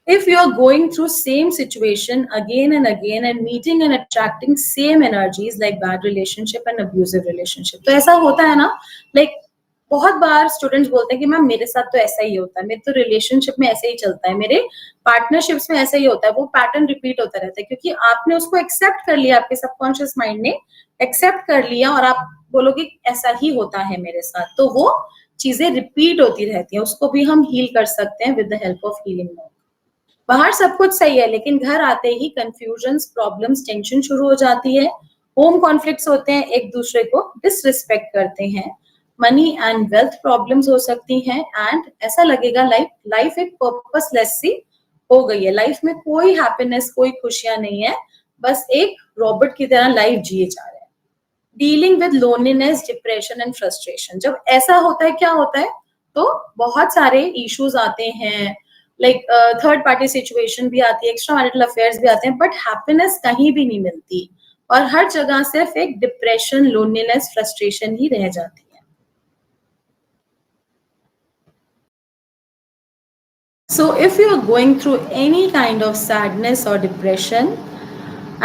If you are going through same situation again and again and meeting and attracting same energies like bad relationship and abusive relationship, तो ऐसा होता है ना, like बहुत बार स्टूडेंट्स बोलते हैं कि मैम मेरे साथ तो ऐसा ही होता है, मेरे तो रिलेशनशिप में ऐसे ही चलता है, मेरे पार्टनरशिप्स में ऐसा ही होता है, वो पैटर्न रिपीट होता रहता है, क्योंकि आपने उसको एक्सेप्ट कर लिया, आपके सबकॉन्शियस माइंड ने एक्सेप्ट कर लिया, और आप बोलोगे ऐसा ही होता है मेरे साथ, तो वो चीजें रिपीट होती रहती है। उसको भी हम हील कर सकते हैं with the help of healing monk. बाहर सब कुछ सही है, लेकिन घर आते ही कंफ्यूजन्स, प्रॉब्लम्स, टेंशन शुरू हो जाती है, होम कॉन्फ्लिक्ट्स होते हैं, एक दूसरे को डिसरिस्पेक्ट करते हैं, मनी एंड वेल्थ प्रॉब्लम्स हो सकती हैं, एंड ऐसा लगेगा लाइफ एक पर्पसलेस सी हो गई है, लाइफ में कोई हैप्पीनेस, कोई खुशियां नहीं है, बस एक रॉबोट की तरह लाइफ जिए जा रहे हैं। Dealing with loneliness, depression and frustration, जब ऐसा होता है क्या होता है, तो बहुत सारे इश्यूज आते हैं, लाइक थर्ड पार्टी सिचुएशन भी आती है, एक्स्ट्रा मैरिटल अफेयर्स भी आते हैं, बट हैप्पीनेस कहीं भी नहीं मिलती, और हर जगह सिर्फ एक डिप्रेशन, लोनलीनेस, फ्रस्ट्रेशन ही रह जाती है। So if you are going through any kind of sadness or depression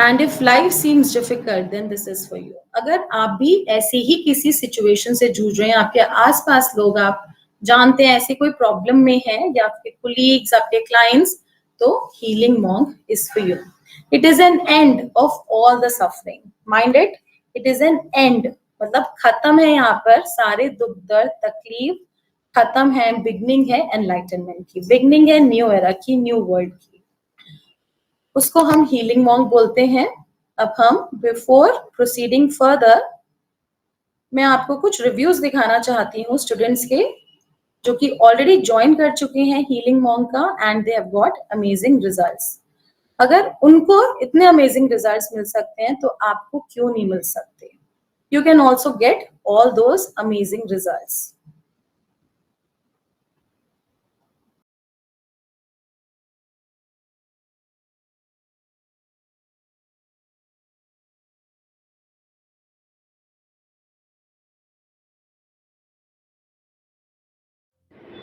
and if life seems difficult, then this is for you. अगर आप भी ऐसे ही किसी सिचुएशन से जूझ रहे हैं, आपके आसपास लोग आप जानते हैं ऐसी कोई प्रॉब्लम में है, या आपके कोलीग्स, आपके क्लाइंट्स, तो healing monk is for you. It is an end of all the suffering, mind it is an and, मतलब खत्म है यहाँ पर सारे दुख दर्द तकलीफ, खत्म है, बिगनिंग है एनलाइटनमेंट की, बिगनिंग है न्यू एरा की, न्यू वर्ल्ड की, उसको हम हीलिंग मॉन्क बोलते हैं। अब हम बिफोर प्रोसीडिंग फर्दर, मैं आपको कुछ रिव्यूज दिखाना चाहती हूँ स्टूडेंट्स के, जो कि ऑलरेडी ज्वाइन कर चुके हैं हीलिंग मॉन्क का, and they have got amazing results. अगर उनको इतने अमेजिंग रिजल्ट्स मिल सकते हैं, तो आपको क्यों नहीं मिल सकते? You can also get all those amazing results.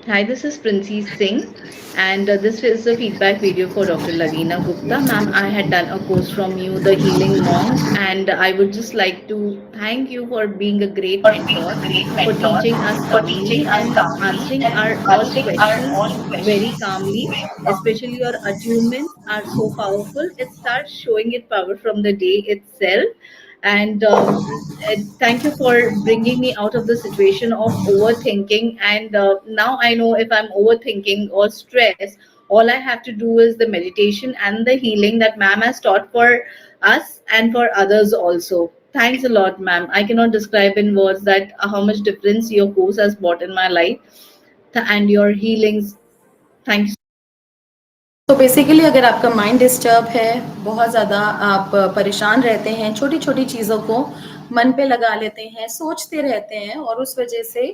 Hi, this is Princy Singh, and this is a feedback video for Dr. Lavina Gupta. Ma'am, I had done a course from you, The Healing Monk, and I would just like to thank you for being a great mentor, for teaching us calmly and answering our all questions very calmly. Especially your attunements are so powerful. It starts showing its power from the day itself. And thank you for bringing me out of the situation of overthinking. And now I know if I'm overthinking or stressed, all I have to do is the meditation and the healing that ma'am has taught for us and for others also. Thanks a lot, ma'am. I cannot describe in words that how much difference your course has brought in my life and your healings. Thank you. तो basically अगर आपका mind disturb है, बहुत ज़्यादा आप परेशान रहते हैं, छोटी छोटी चीज़ों को मन पे लगा लेते हैं, सोचते रहते हैं, और उस वजह से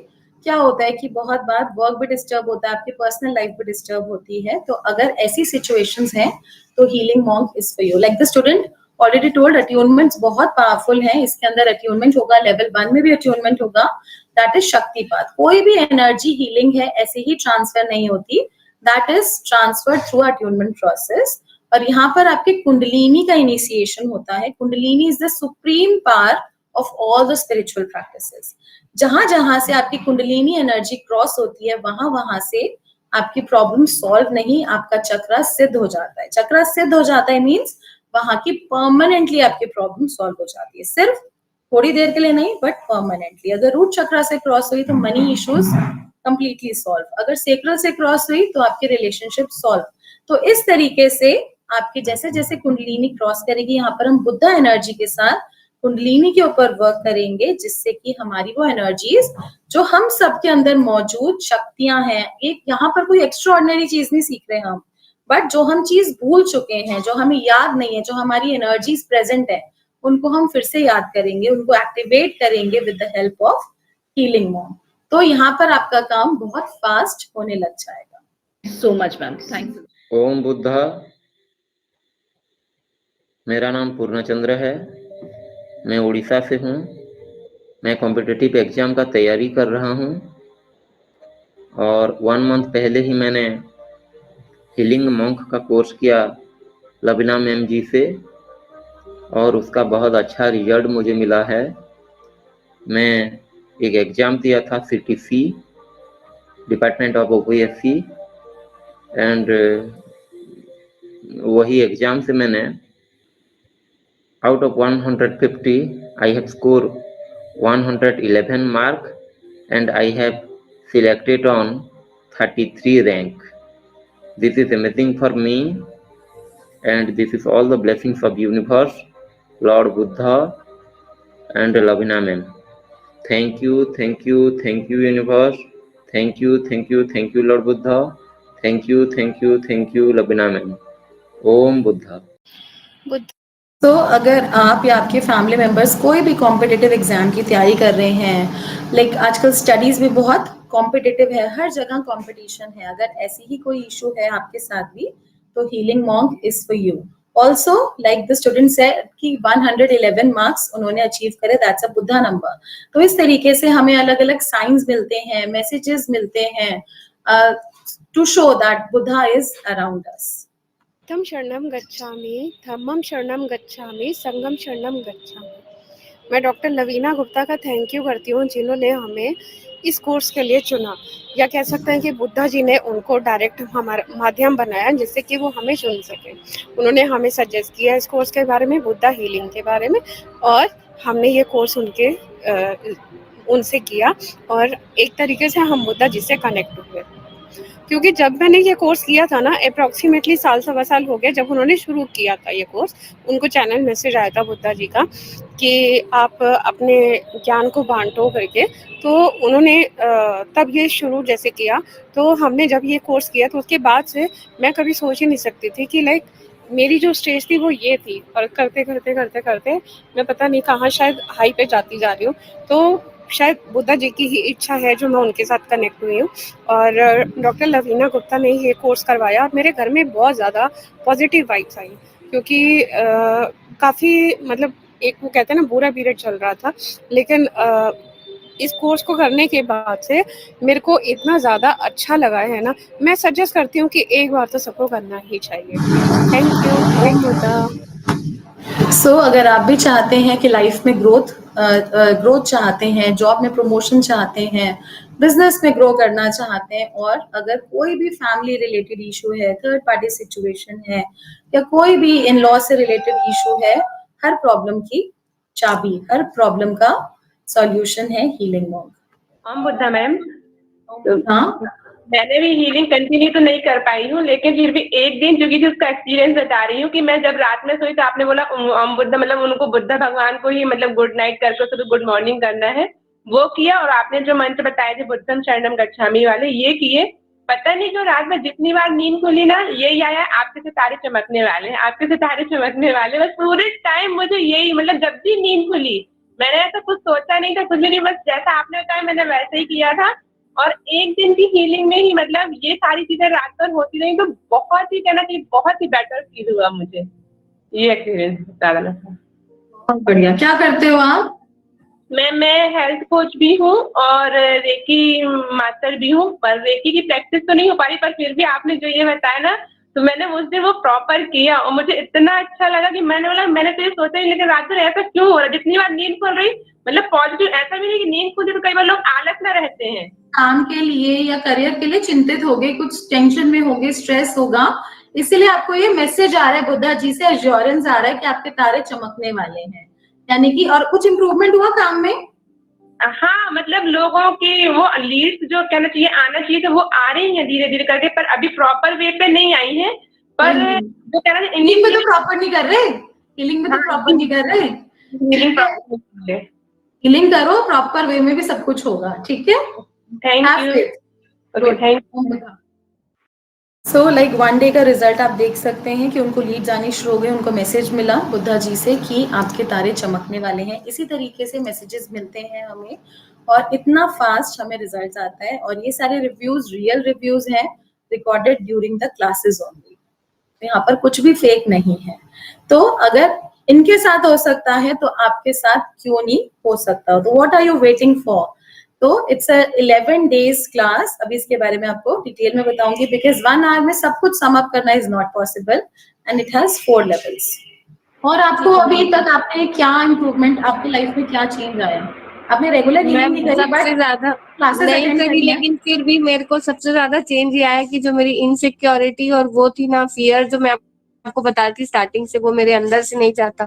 क्या होता है कि बहुत बार वर्क भी डिस्टर्ब होता है, आपकी पर्सनल लाइफ भी डिस्टर्ब होती है, तो अगर ऐसी सिचुएशंस हैं तो healing monk is for you. Like the student already told, attunements बहुत पावरफुल हैं, इसके अंदर अट्यूनमेंट होगा, लेवल 1 में भी अट्यूनमेंट होगा, दैट इज शक्तिपात। कोई भी एनर्जी हीलिंग है ऐसे ही ट्रांसफर नहीं होती, that is transferred through attunement process। और यहाँ पर आपके कुंडलिनी का इनिशिएशन होता है। Kundalini is the supreme power of all the spiritual practices। जहां जहां से आपकी कुंडलिनी एनर्जी क्रॉस होती है, वहां वहां से आपकी प्रॉब्लम सॉल्व नहीं, आपका चक्रा सिद्ध हो जाता है। चक्रा सिद्ध हो जाता है मीन्स वहां की परमानेंटली आपकी प्रॉब्लम सॉल्व हो जाती है, सिर्फ थोड़ी देर के लिए नहीं, बट परमानेंटली। अगर रूट चक्रा से क्रॉस हुई तो मनी इश्यूज कंप्लीटली सॉल्व। अगर सेक्रल से क्रॉस हुई तो आपकी रिलेशनशिप सॉल्व। तो इस तरीके से आपकी जैसे जैसे कुंडलिनी क्रॉस करेगी, यहाँ पर हम बुद्धा एनर्जी के साथ कुंडलिनी के ऊपर वर्क करेंगे, जिससे कि हमारी वो एनर्जीज जो हम सबके अंदर मौजूद शक्तियां हैं, एक यहाँ पर कोई एक्स्ट्राऑर्डिनरी चीज नहीं सीख रहे हम, बट जो हम चीज भूल चुके हैं, जो हमें याद नहीं है, जो हमारी एनर्जीज प्रेजेंट है, उनको हम फिर से याद करेंगे, उनको एक्टिवेट करेंगे with the help of healing mom. तो यहाँ पर आपका काम बहुत फास्ट होने लग जाएगा। So much, ma'am. Thank you. ओम बुद्धा। मेरा नाम पूर्णचंद्र है, मैं उड़ीसा से हूँ। मैं कॉम्पिटिटिव एग्जाम का तैयारी कर रहा हूँ और 1 मंथ पहले ही मैंने हीलिंग मॉन्क का कोर्स किया लवीना मैम जी से और उसका बहुत अच्छा रिजल्ट मुझे मिला है। मैं एक एग्ज़ाम दिया था CTC department of OPSC and वही एग्ज़ाम से मैंने out of 150 I have score 111 mark and I have selected on 33 rank. This is amazing for me and this is all the blessings of universe, Lord Buddha and Lavina ma'am. Thank you, thank you, thank you universe. Thank you, thank you, thank you Lord Buddha. Thank you, thank you, thank you Lavina ma'am. Om Buddha. तो अगर आप या आपके family members कोई भी competitive exam की तैयारी कर रहे हैं, लाइक आजकल स्टडीज भी बहुत कॉम्पिटिटिव है, हर जगह कंपटीशन है, अगर ऐसी ही कोई इशू है आपके साथ भी, तो healing monk is for you. Also like the student said कि 111 मार्क्स उन्होंने अचीव करे, दैट्स अ बुद्धा नंबर। तो इस तरीके से हमें अलग अलग साइंस मिलते हैं, मैसेजेस मिलते हैं to show that Buddha is around us. बुद्धं शरणं गच्छामि, धम्मं शरणं गच्छामि, संघं शरणं गच्छामि। मैं डॉक्टर लवीना गुप्ता का थैंक यू करती हूँ जिन्होंने हमें इस कोर्स के लिए चुना, या कह सकते हैं कि बुद्धा जी ने उनको डायरेक्ट हमारा माध्यम बनाया जिससे कि वो हमें चुन सके। उन्होंने हमें सजेस्ट किया इस कोर्स के बारे में, बुद्धा हीलिंग के बारे में, और हमने ये कोर्स उनसे किया और एक तरीके से हम बुद्धा जी से कनेक्ट हुए। क्योंकि जब मैंने ये कोर्स किया था ना, अप्रॉक्सीमेटली 1.25 साल हो गए जब उन्होंने शुरू किया था ये कोर्स, उनको चैनल मैसेज आया था बुद्धा जी का कि आप अपने ज्ञान को बांटो करके। तो उन्होंने तब ये शुरू जैसे किया, तो हमने जब ये कोर्स किया तो उसके बाद से मैं कभी सोच ही नहीं सकती थी कि लाइक मेरी जो स्टेज थी वो ये थी, और करते करते करते करते मैं पता नहीं कहाँ शायद हाई पे जाती जा रही हूँ। तो शायद बुद्धा जी की ही इच्छा है जो मैं उनके साथ कनेक्ट हुई हूँ, और डॉक्टर लवीना गुप्ता ने ये कोर्स करवाया और मेरे घर में बहुत ज़्यादा पॉजिटिव वाइब्स आई, क्योंकि काफ़ी मतलब एक वो कहते हैं ना बुरा पीरियड चल रहा था, लेकिन इस कोर्स को करने के बाद से मेरे को इतना ज़्यादा अच्छा लगा है ना, मैं सजेस्ट करती हूँ कि एक बार तो सबको करना ही चाहिए। Thank you. Om Buddha. So अगर आप भी चाहते हैं कि लाइफ में ग्रोथ चाहते हैं, जॉब में प्रमोशन चाहते हैं, बिजनेस में ग्रो करना चाहते हैं, और अगर कोई भी फैमिली रिलेटेड इशू है, थर्ड पार्टी सिचुएशन है, या कोई भी इन लॉ से रिलेटेड इशू है, हर प्रॉब्लम की चाबी, हर प्रॉब्लम का सॉल्यूशन है हीलिंग मॉन्क। ओम बुद्धा मैम। हाँ, मैंने भी हीलिंग कंटिन्यू तो नहीं कर पाई हूँ, लेकिन फिर भी एक दिन जो कि उसका एक्सपीरियंस बता रही हूँ कि मैं जब रात में सोई तो आपने बोला ओम बुद्धा, मतलब उनको बुद्धा भगवान को ही मतलब गुड नाइट करके सुबह गुड मॉर्निंग करना है, वो किया। और आपने जो मंत्र बताए थे बुद्धम शरणम गच्छामि वाले, ये किए। पता नहीं क्यों रात में जितनी बार नींद खुली ना, यही आया आपके सितारे चमकने वाले हैं, आपके सितारे चमकने वाले। बस पूरे टाइम मुझे यही, मतलब जब भी नींद खुली मैंने ऐसा कुछ सोचा नहीं था, कुछ भी नहीं, बस जैसा आपने बताया मैंने वैसे ही किया था। और एक दिन की हीलिंग में ही मतलब ये सारी चीजें रात भर होती रही, तो बहुत ही कहना चाहिए बहुत ही बेटर फील हुआ मुझे, ये एक्सपीरियंस बता रहा था। बहुत बढ़िया। क्या करते हो आप? मैं हेल्थ कोच भी हूँ और रेकी मास्टर भी हूँ, पर रेकी की प्रैक्टिस तो नहीं हो पा रही, पर फिर भी आपने जो ये बताया ना, तो मैंने उस दिन वो प्रॉपर किया और मुझे इतना अच्छा लगा कि मैंने बोला मैंने तो ये सोचा नहीं, लेकिन रात भर ऐसा क्यों हो रहा है। जितनी बार नींद खुल रही, मतलब पॉजिटिव, ऐसा भी नहीं कि नींद खुली तो कई बार लोग आलस में रहते हैं, काम के लिए या करियर के लिए चिंतित हो गए, कुछ टेंशन में हो गए, स्ट्रेस होगा, इसीलिए आपको ये मैसेज आ रहा है बुद्धा जी से, एश्योरेंस आ रहा है कि आपके तारे चमकने वाले हैं, यानी कि। और कुछ इम्प्रूवमेंट हुआ काम में? हाँ, मतलब लोगों की वो लीड्स जो कहना चाहिए आना चाहिए तो वो आ रही हैं धीरे धीरे करके, पर अभी प्रॉपर वे पे नहीं आई हैं। पर जो कहना चाहिए हीलिंग में तो प्रॉपर नहीं कर रहे, हीलिंग में तो प्रॉपर नहीं कर रहे, हीलिंग हीलिंग करो प्रॉपर वे में भी सब कुछ होगा, ठीक है। Thank Have you. faith. Okay, thank so like 1 day का रिजल्ट आप देख सकते हैं कि उनको लीड्स आनी शुरू हो गए, उनको मैसेज मिला बुद्धा जी से कि आपके तारे चमकने वाले हैं। इसी तरीके से मैसेजेस मिलते हैं हमें और इतना फास्ट हमें रिजल्ट आता है, और ये सारे रिव्यूज रियल रिव्यूज हैं, recorded during the classes only. यहाँ पर कुछ भी फेक नहीं है। तो अगर इनके साथ हो सकता है तो आपके साथ क्यों नहीं हो सकता? तो what are you waiting for? तो इट्स अ 11 डेज क्लास। अभी इसके बारे में आपको डिटेल में बताऊंगी, बिकॉज 1 आवर में सब कुछ सम अप करना is not possible, and it has 4 levels. और आपको अभी तक आपने क्या इम्प्रूवमेंट, आपकी लाइफ में क्या चेंज आया? आपने रेगुलर हीलिंग नहीं करी, सबसे ज्यादा क्लासेस नहीं अटेंड करी, करी हैं? लेकिन फिर भी मेरे को सबसे ज्यादा चेंज ये आया कि जो मेरी इनसिक्योरिटी और वो थी ना फियर, जो मैं आपको बता रही थी स्टार्टिंग से, वो मेरे अंदर से नहीं जाता,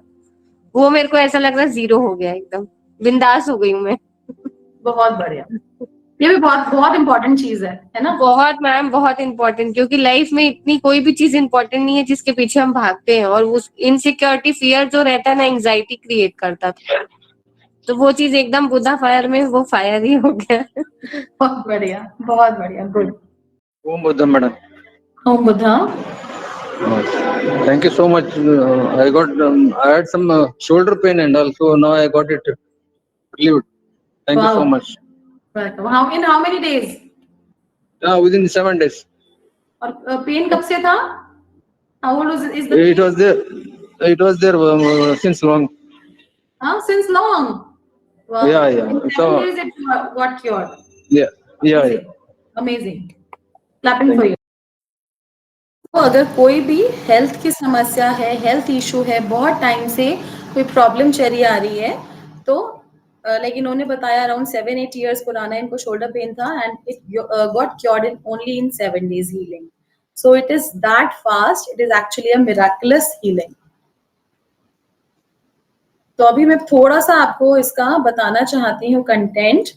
वो मेरे को ऐसा लग रहा जीरो हो गया, एकदम बिंदास हो गई हूँ मैं। बहुत बढ़िया, ये भी बहुत बहुत इंपॉर्टेंट चीज है ना? बहुत मैम, बहुत इम्पोर्टेंट, क्योंकि लाइफ में इतनी कोई भी चीज इम्पोर्टेंट नहीं है जिसके पीछे हम भागते हैं, और उस इनसिक्योरिटी फियर जो रहता है ना, एंजाइटी क्रिएट करता था, तो वो चीज एकदम बुद्धा फायर में वो फायर ही हो गया। बहुत बढ़िया, बहुत बढ़िया, good. Om Buddha madam, Om Buddha. thank you so much. I had some shoulder pain and also now I got it relieved. Thank you so Wow. much. Welcome. In how many days? Within 7 days. और pen कब से था? How old is the It was there. It was there since long. Since long. Wow. Yeah, yeah. In 7 days it got cured. Yeah, yeah, Amazing. yeah. Amazing. Clapping for you. तो अगर कोई भी health की समस्या है, health issue है, बहुत time से कोई प्रॉब्लम चली आ रही है, तो लाइक इन्होंने बताया अराउंड 7-8 years पुराना इनको शोल्डर पेन था, and it got cured in only in 7 days healing. So it is that fast, it is actually a miraculous healing. तो अभी मैं थोड़ा सा आपको इसका बताना चाहती हूँ कंटेंट.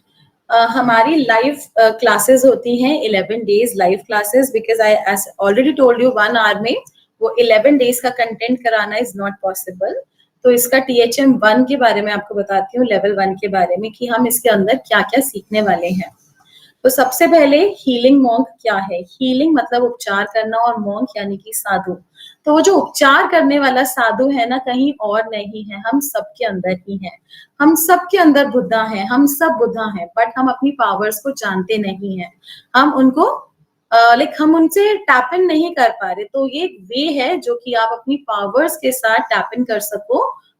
हमारी लाइव क्लासेस होती हैं 11 days live classes, because I already told you 1 hour में वो 11 days का कंटेंट कराना इज नॉट पॉसिबल. तो इसका THM 1 के बारे में आपको बताती हूँ, लेवल 1 के बारे में, कि हम इसके अंदर क्या क्या सीखने वाले हैं. तो सबसे पहले हीलिंग मॉन्क क्या है? हीलिंग मतलब उपचार करना, और मॉन्क यानी कि साधु. तो वो जो उपचार करने वाला साधु है ना, कहीं और नहीं है, हम सबके अंदर ही है. हम सबके अंदर बुद्धा है, हम सब बुद्धा हैं, बट हम अपनी पावर्स को जानते नहीं है. हम उनको हम उनसे टैप इन नहीं कर पा रहे. तो ये वे है जो कि आप अपनी पावर्स के साथ टैप इन कर सको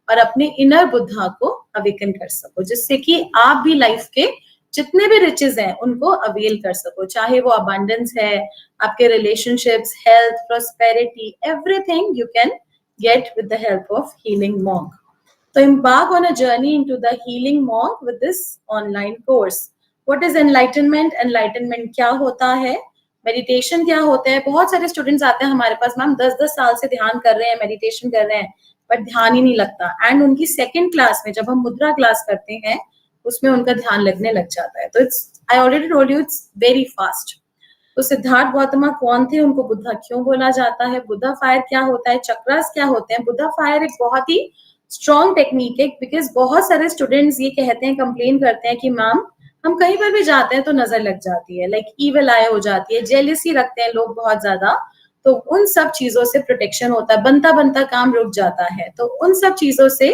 और अपने इनर बुद्धा को अवेकन कर सको, जिससे कि आप भी लाइफ के जितने भी रिचेस हैं उनको अवेल कर सको, चाहे वो अबंडेंस है, आपके relationships, health, prosperity, everything you can get with the help of healing monk. तो embark on a journey into the healing monk with this online course. What is enlightenment? Enlightenment क्या होता है? मेडिटेशन क्या होता है? बहुत सारे स्टूडेंट्स आते हैं हमारे पास, मैम 10-10 साल से ध्यान कर रहे हैं, मेडिटेशन कर रहे हैं, बट ध्यान ही नहीं लगता. एंड उनकी सेकेंड क्लास में जब हम मुद्रा क्लास करते हैं उसमें उनका ध्यान लगने लग जाता है. तो it's, I already told you, it's very fast. तो सिद्धार्थ गौतम कौन थे? उनको बुद्धा क्यों बोला जाता है? बुद्धा फायर क्या होता है? चक्रास क्या होते हैं? बुद्धा फायर एक बहुत ही स्ट्रॉन्ग टेक्निक है, बिकॉज बहुत सारे स्टूडेंट्स ये कहते हैं, कंप्लेन करते हैं कि मैम हम कहीं पर भी जाते हैं तो नजर लग जाती है, लाइक ईविल आई हो जाती है, जेलिसी रखते हैं लोग बहुत ज्यादा. तो उन सब चीजों से प्रोटेक्शन होता है, बनता बनता काम रुक जाता है. तो उन सब चीजों से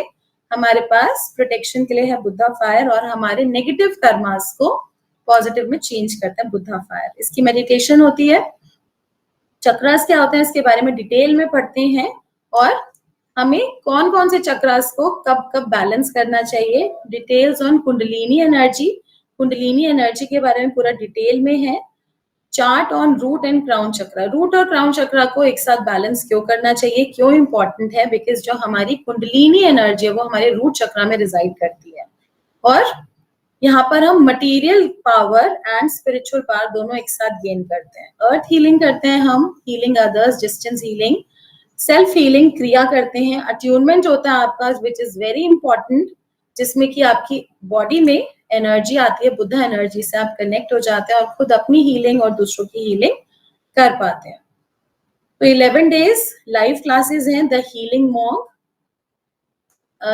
हमारे पास प्रोटेक्शन के लिए है बुद्धा फायर, और हमारे नेगेटिव कर्मास को पॉजिटिव में चेंज करता है बुद्धा फायर. इसकी मेडिटेशन होती है. चक्रास क्या होते हैं इसके बारे में डिटेल में पढ़ते हैं, और हमें कौन कौन से चक्रास को कब कब बैलेंस करना चाहिए. Details on kundalini energy, kundalini energy के बारे में पूरा डिटेल में है. Chart on root and crown chakra, root और क्राउन चक्रा को एक साथ बैलेंस क्यों करना चाहिए, क्यों इंपॉर्टेंट है, बिकॉज जो हमारी कुंडलिनी एनर्जी है वो हमारे रूट चक्रा में रिजाइड करती है. और यहाँ पर हम material power and spiritual power दोनों एक साथ गेन करते हैं. अर्थ हीलिंग करते हैं हम, healing others, distance healing, self healing क्रिया करते हैं. अट्यूनमेंट होता है आपका, विच इज वेरी इंपॉर्टेंट, जिसमें कि आपकी बॉडी में एनर्जी आती है, बुद्धा एनर्जी से आप कनेक्ट हो जाते हैं और खुद अपनी हीलिंग और दूसरों की हीलिंग कर पाते हैं। तो 11 डेज लाइव क्लासेस हैं द हीलिंग मॉन्क।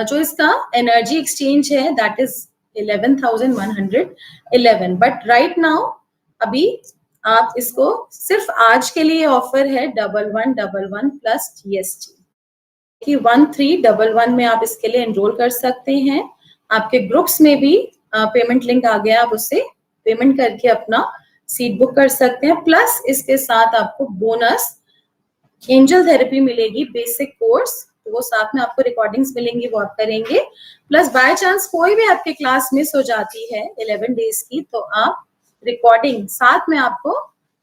जो इसका एनर्जी एक्सचेंज है that is 11,111, but right now अभी आप इसको सिर्फ आज के लिए ऑफर है 1111 प्लस GST कि 1311 में आप इसके लिए एनरोल कर सकते हैं। आपके ग्रुप्स में भी पेमेंट लिंक आ गया, आप उससे पेमेंट करके अपना सीट बुक कर सकते हैं। प्लस इसके साथ आपको बोनस एंजल थेरेपी मिलेगी, बेसिक कोर्स, तो वो साथ में आपको रिकॉर्डिंग्स मिलेंगी, वो आप करेंगे। प्लस बाय चांस कोई भी आपकी क्लास मिस हो जाती है 11 डेज की, तो आप रिकॉर्डिंग साथ में आपको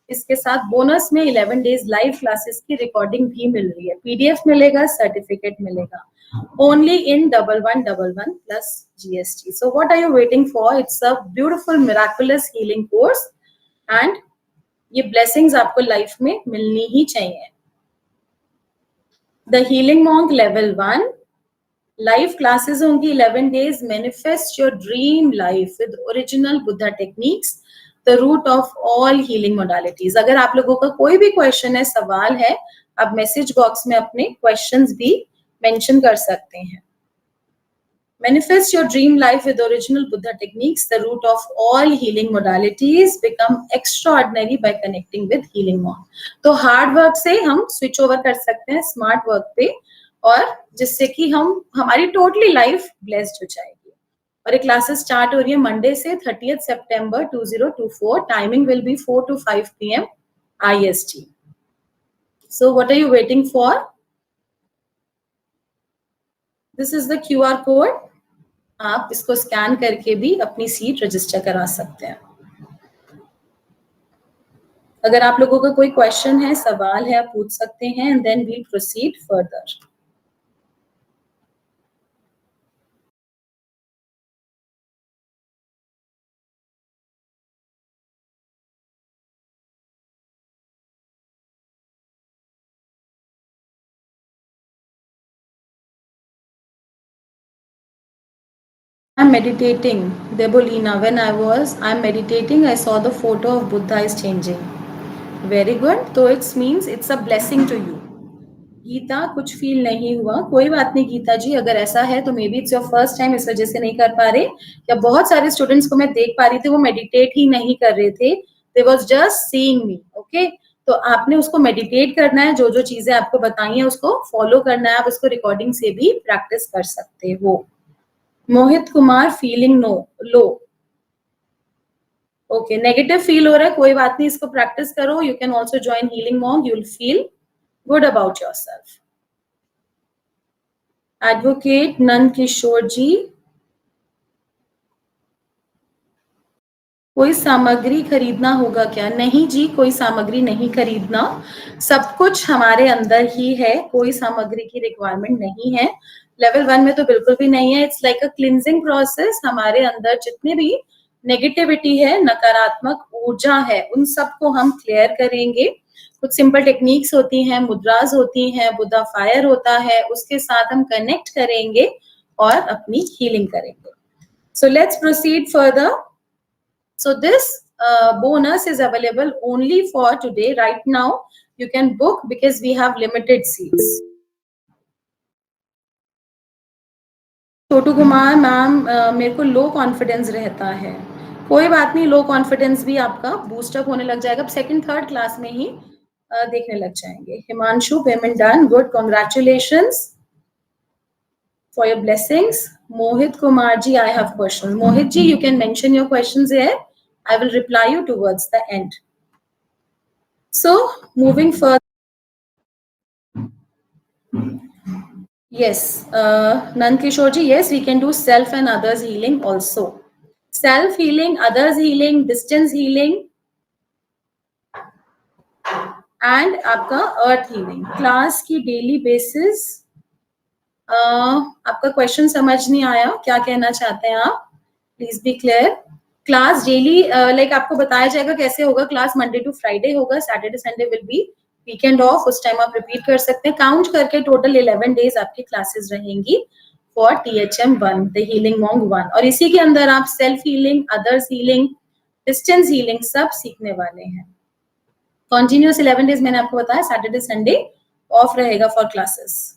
इसके साथ बोनस में 11 डेज लाइव क्लासेस की रिकॉर्डिंग भी मिल रही है, PDF मिलेगा, सर्टिफिकेट मिलेगा, only in 1111 plus GST. So what are you waiting for? It's a beautiful miraculous healing course and ये blessings आपको लाइफ में मिलनी ही चाहिए। The Healing Monk Level 1 live classes होंगी 11 days। Manifest your dream life with original Buddha techniques, the root of all healing modalities. अगर आप लोगों का कोई भी क्वेश्चन है, सवाल है, आप मैसेज बॉक्स में अपने क्वेश्चंस भी मेंशन कर सकते हैं। Manifest your dream life with original Buddha techniques, the root of all healing modalities, become extraordinary by connecting with healing monk. तो हार्ड वर्क से हम स्विच ओवर कर सकते हैं स्मार्ट वर्क पे, और जिससे कि हमारी टोटली लाइफ ब्लेस्ड हो जाएगी। और ये क्लासेस स्टार्ट हो रही है मंडे से 30 सितंबर 2024। Timing will be 4 to 5 PM IST. So what are you waiting for? This is the QR code. आप इसको स्कैन करके भी अपनी सीट रजिस्टर करा सकते हैं। अगर आप लोगों का कोई क्वेश्चन है, सवाल है, आप पूछ सकते हैं, and then we proceed further. I'm meditating, Debolina. When I'm meditating, I saw the photo of Buddha is changing. Very good. So it means it's a blessing to you. Geeta कुछ फील नहीं हुआ, कोई बात नहीं गीता जी, अगर ऐसा है तो may be it's your first time, इस वजह से नहीं कर पा रहे, या बहुत सारे स्टूडेंट्स को मैं देख पा रही थी वो मेडिटेट ही नहीं कर रहे थे, they was just seeing me. Okay, तो आपने उसको मेडिटेट करना है, जो जो चीजें आपको बताई हैं उसको फॉलो करना है, आप उसको रिकॉर्डिंग से भी प्रैक्टिस कर सकते हो। Mohit Kumar feeling low, okay, negative feel हो रहा है, कोई बात नहीं, इसको प्रैक्टिस करो। You can also join healing monk, you will feel good about yourself. Advocate Nand Kishore ji, कोई सामग्री खरीदना होगा क्या? नहीं जी, कोई सामग्री नहीं खरीदना, सब कुछ हमारे अंदर ही है, कोई सामग्री की रिक्वायरमेंट नहीं है। लेवल 1 में तो बिल्कुल भी नहीं है। It's like a cleansing process. हमारे अंदर जितने भी नेगेटिविटी है, नकारात्मक ऊर्जा है, उन सबको हम क्लियर करेंगे। कुछ सिंपल टेक्निक्स होती हैं, मुद्राज होती हैं, बुद्धा फायर होता है, उसके साथ हम कनेक्ट करेंगे और अपनी हीलिंग करेंगे। So let's proceed further. So this bonus is available only for today. Right now, you can book because we have limited seats. Chhotu Kumar ma'am, मेरे को लो कॉन्फिडेंस रहता है। कोई बात नहीं, लो कॉन्फिडेंस भी आपका बूस्टअप होने लग जाएगा, अब सेकंड थर्ड क्लास में ही देखने लग जाएंगे। Himanshu, payment done, good, congratulations for your blessings. Mohit Kumar ji, I have questions. Mohit ji, you can mention your questions here. I will reply you towards the end. So, moving further. Yes, Nand Kishore ji, yes, we can do self and others healing also. Self healing, others healing, distance healing, and आपका earth healing. Class की daily basis. आपका question समझ नहीं आया, क्या कहना चाहते हैं आप? Please be clear. Class daily like आपको बताया जाएगा कैसे होगा। क्लास मंडे टू फ्राइडे होगा, Saturday Sunday will be weekend of, उस टाइम आप रिपीट कर सकते हैं। काउंट करके टोटल 11 डेज आपकी क्लासेस रहेंगी फॉर THM1, द हीलिंग मॉन्ग 1, और इसी के अंदर आप self healing, others healing, distance healing सब सीखने वाले हैं। कॉन्टिन्यूस 11 डेज मैंने आपको बताया, सैटरडे संडे ऑफ रहेगा for classes.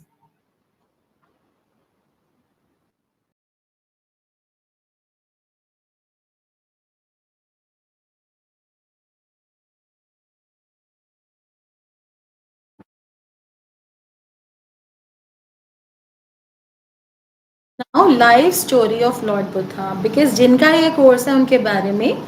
Now life story of Lord Buddha, because जिनका ये कोर्स है उनके बारे में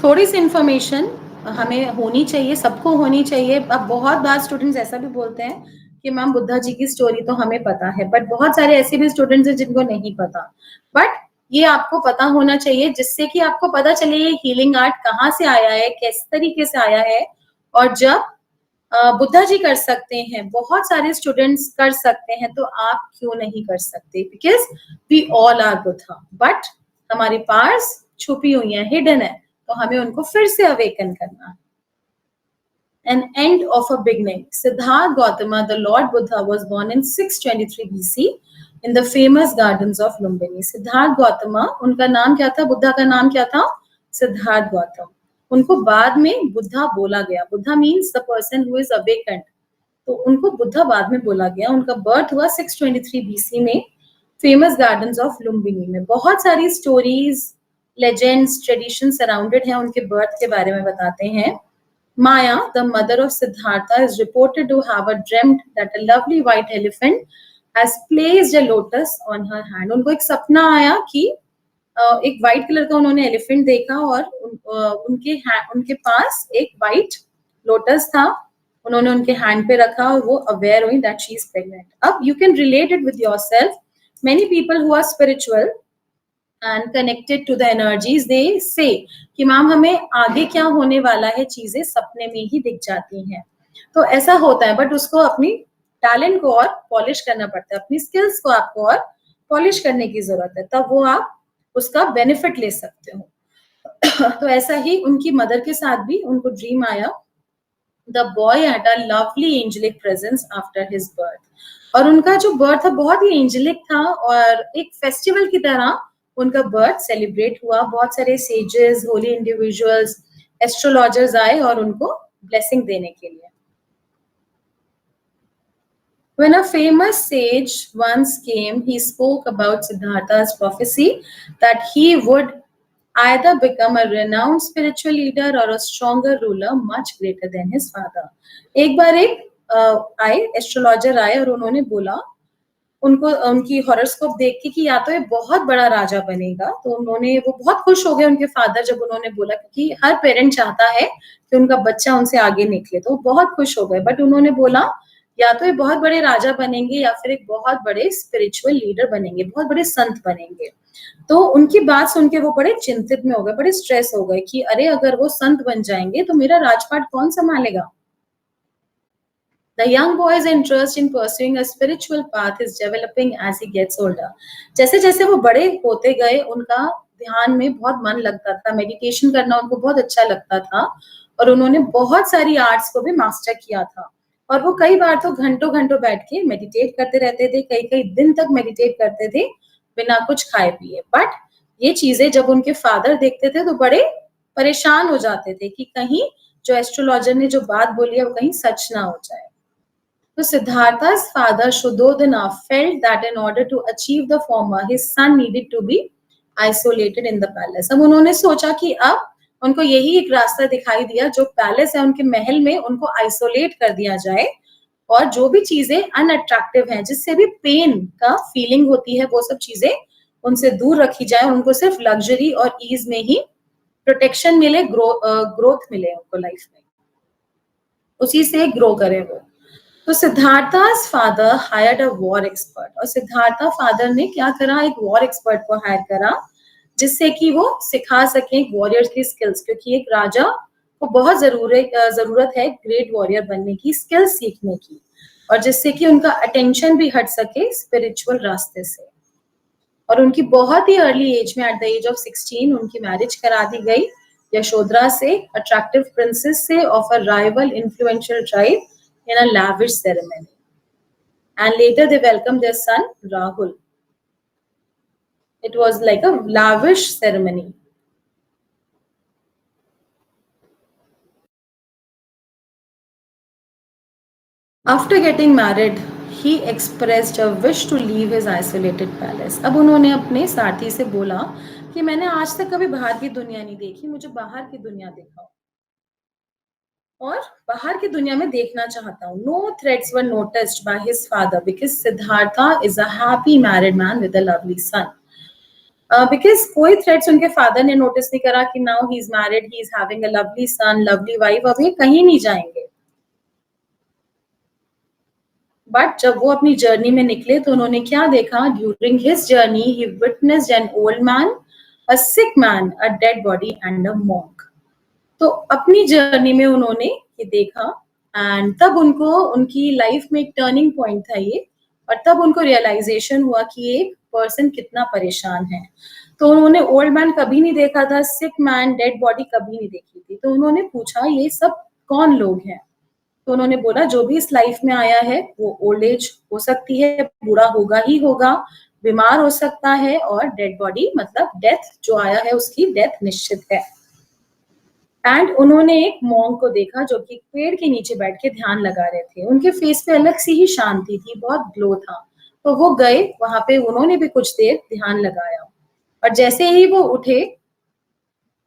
थोड़ी सी इंफॉर्मेशन हमें होनी चाहिए, सबको होनी चाहिए। अब बहुत बार स्टूडेंट्स ऐसा भी बोलते हैं कि मैम बुद्धा जी की स्टोरी तो हमें पता है, बट बहुत सारे ऐसे भी स्टूडेंट्स हैं जिनको नहीं पता। बट ये आपको पता होना चाहिए, जिससे कि आपको पता चले ये हीलिंग आर्ट कहाँ से आया है, किस तरीके से आया है, और जब बुद्धा जी कर सकते हैं, बहुत सारे स्टूडेंट्स कर सकते हैं, तो आप क्यों नहीं कर सकते? Because we all are Buddha, but हमारी पार्ट्स छुपी हुई है, हिडन है, तो हमें उनको फिर से अवेकन करना है। An end of a beginning. Siddhartha Gautama, the Lord Buddha, was born in 623 BC in the famous gardens of Lumbini. Siddharth Gautam, उनका नाम क्या था? बुद्धा का नाम क्या था? सिद्धार्थ गौतम। उनको बाद में बुद्धा बोला गया। Buddha means the person who is awakened, तो उनको बुद्धा बाद में बोला गया। उनका बर्थ हुआ 623 BC में फेमस गार्डन्स ऑफ लुम्बिनी में। बहुत सारी स्टोरीज, लेजेंड्स, ट्रेडिशन सराउंडेड है उनके बर्थ के बारे में बताते हैं। Maya, the mother of Siddhartha, is reported to have dreamt that a lovely white elephant has placed a lotus on her hand. उनको एक सपना आया कि एक व्हाइट कलर का उन्होंने एलिफेंट देखा और उनके पास एक व्हाइट लोटस था, उन्होंने उनके हैंड पे रखा और वो अवेयर हुई दैट शी इज प्रेग्नेंट। अब you can relate it with yourself. Many people who are spiritual and connected to the energies, they say कि मैम हमें आगे क्या होने वाला है चीजें सपने में ही दिख जाती हैं। तो ऐसा होता है, बट उसको अपनी टैलेंट को और पॉलिश करना पड़ता है, अपनी स्किल्स को आपको और पॉलिश करने की जरूरत है, तब वो आप उसका बेनिफिट ले सकते हो। तो ऐसा ही उनकी मदर के साथ भी उनको ड्रीम आया, the boy had a lovely angelic presence after his birth, और उनका जो बर्थ था बहुत ही एंजेलिक था और एक फेस्टिवल की तरह उनका बर्थ सेलिब्रेट हुआ। बहुत सारे सेजेस, होली इंडिविजुअल्स, एस्ट्रोलॉजर्स आए और उनको ब्लेसिंग देने के लिए। When a famous sage once came, he spoke about Siddhartha's prophecy that he would either become a renowned spiritual leader or a stronger ruler much greater than his father. एक बार एक आए astrologer आए और उन्होंने बोला, उनको उनकी हॉरोस्कोप देख के कि या तो ये बहुत बड़ा राजा बनेगा, तो वो बहुत खुश हो गए उनके फादर जब उन्होंने बोला, क्योंकि हर पेरेंट चाहता है कि उनका बच्चा उनसे आगे निकले, तो बहुत खुश हो गए। बट उन्होंने बोला या तो ये बहुत बड़े राजा बनेंगे या फिर एक बहुत बड़े स्पिरिचुअल लीडर बनेंगे, बहुत बड़े संत बनेंगे। तो उनकी बात सुन के वो बड़े चिंतित में हो गए, बड़े स्ट्रेस हो गए कि अरे अगर वो संत बन जाएंगे तो मेरा राजपाट कौन संभालेगा। The young boy's interest in pursuing a spiritual path is developing as he gets older. जैसे जैसे वो बड़े होते गए, उनका ध्यान में बहुत मन लगता था, मेडिटेशन करना उनको बहुत अच्छा लगता था, और उन्होंने बहुत सारी आर्ट्स को भी मास्टर किया था। और वो कई बार तो घंटों घंटों बैठ के मेडिटेट करते रहते थे, कई कई दिन तक मेडिटेट करते थे बिना कुछ खाए पिए। बट ये चीजें जब उनके फादर देखते थे तो बड़े परेशान हो जाते थे कि कहीं जो एस्ट्रोलॉजर ने जो बात बोली है वो कहीं सच ना हो जाए। So Siddhartha's father Shuddhodana felt that in order to achieve the former, his son needed to be isolated in the palace. अब उन्होंने सोचा कि अब उनको यही एक रास्ता दिखाई दिया, जो पैलेस है उनके महल में, उनको आइसोलेट कर दिया जाए और जो भी चीजें अनअट्रैक्टिव हैं, जिससे भी पेन का फीलिंग होती है, वो सब चीजें उनसे दूर रखी जाए, उनको सिर्फ लग्जरी और ईज में ही प्रोटेक्शन मिले, ग्रोथ मिले उनको लाइफ में, उसी से ग्रो करे वो। तो सिद्धार्था's father hired a war expert, और सिद्धार्था फादर ने क्या करा, एक वॉर एक्सपर्ट को हायर करा, जिससे कि वो सिखा सके वॉरियर की स्किल्स, क्योंकि एक राजा को बहुत जरूरत है ग्रेट वॉरियर बनने की, स्किल्स सीखने की, और जिससे कि उनका अटेंशन भी हट सके स्पिरिचुअल रास्ते से। और उनकी बहुत ही अर्ली एज में, एट द एज ऑफ 16, उनकी मैरिज करा दी गई यशोधरा से, अट्रैक्टिव प्रिंसेस से of a rival influential tribe in a lavish ceremony, and later they welcomed their son Rahul. It was like a lavish ceremony. After getting married, he expressed a wish to leave his isolated palace. अब उन्होंने अपने साथी से बोला कि मैंने आज तक कभी बाहर की दुनिया नहीं देखी, मुझे बाहर की दुनिया दिखाओ और बाहर की दुनिया में देखना चाहता हूँ. No threats were noticed by his father because Siddhartha is a happy married man with a lovely son. Because कोई threats उनके father ने notice नहीं करा कि now he is married, he is having a lovely son, lovely wife, अब ये कहीं नहीं जाएंगे. बट जब वो अपनी जर्नी में निकले तो उन्होंने क्या देखा? During his journey he witnessed an old man, a sick man, a dead body and a monk. तो अपनी जर्नी में उन्होंने ये देखा एंड तब उनको उनकी लाइफ में एक टर्निंग पॉइंट था ये, और तब उनको रियलाइजेशन हुआ कि एक पर्सन कितना परेशान है. तो उन्होंने ओल्ड मैन कभी नहीं देखा था, सिक मैन, डेड बॉडी कभी नहीं देखी थी. तो उन्होंने पूछा ये सब कौन लोग हैं? तो उन्होंने बोला जो भी इस लाइफ में आया है वो ओल्ड एज हो सकती है, बूढ़ा होगा ही होगा, बीमार हो सकता है, और डेड बॉडी मतलब डेथ जो आया है उसकी डेथ निश्चित है. एंड उन्होंने एक मॉन्क को देखा जो कि पेड़ के नीचे बैठ के ध्यान लगा रहे थे. उनके फेस पे अलग सी ही शांति थी, बहुत ग्लो था. तो वो गए वहां पे, उन्होंने भी कुछ देर ध्यान लगाया और जैसे ही वो उठे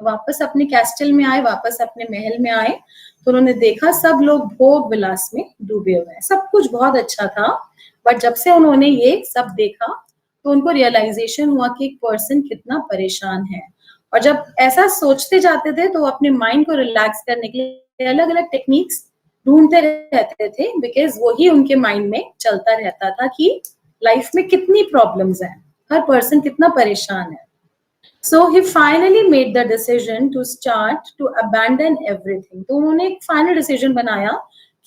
वापस अपने कैस्टल में आए, वापस अपने महल में आए, तो उन्होंने देखा सब लोग भोग विलास में डूबे हुए हैं. सब कुछ बहुत अच्छा था, बट जब से उन्होंने ये सब देखा तो उनको रियलाइजेशन हुआ कि एक पर्सन कितना परेशान है. और जब ऐसा सोचते जाते थे तो अपने माइंड को रिलैक्स करने के लिए अलग अलग टेक्निक्स ढूंढते रहते थे, बिकॉज वही उनके माइंड में चलता रहता था कि लाइफ में कितनी प्रॉब्लम्स हैं, हर पर्सन कितना परेशान है. So he finally made the decision to start to abandon everything. तो उन्होंने एक फाइनल डिसीजन बनाया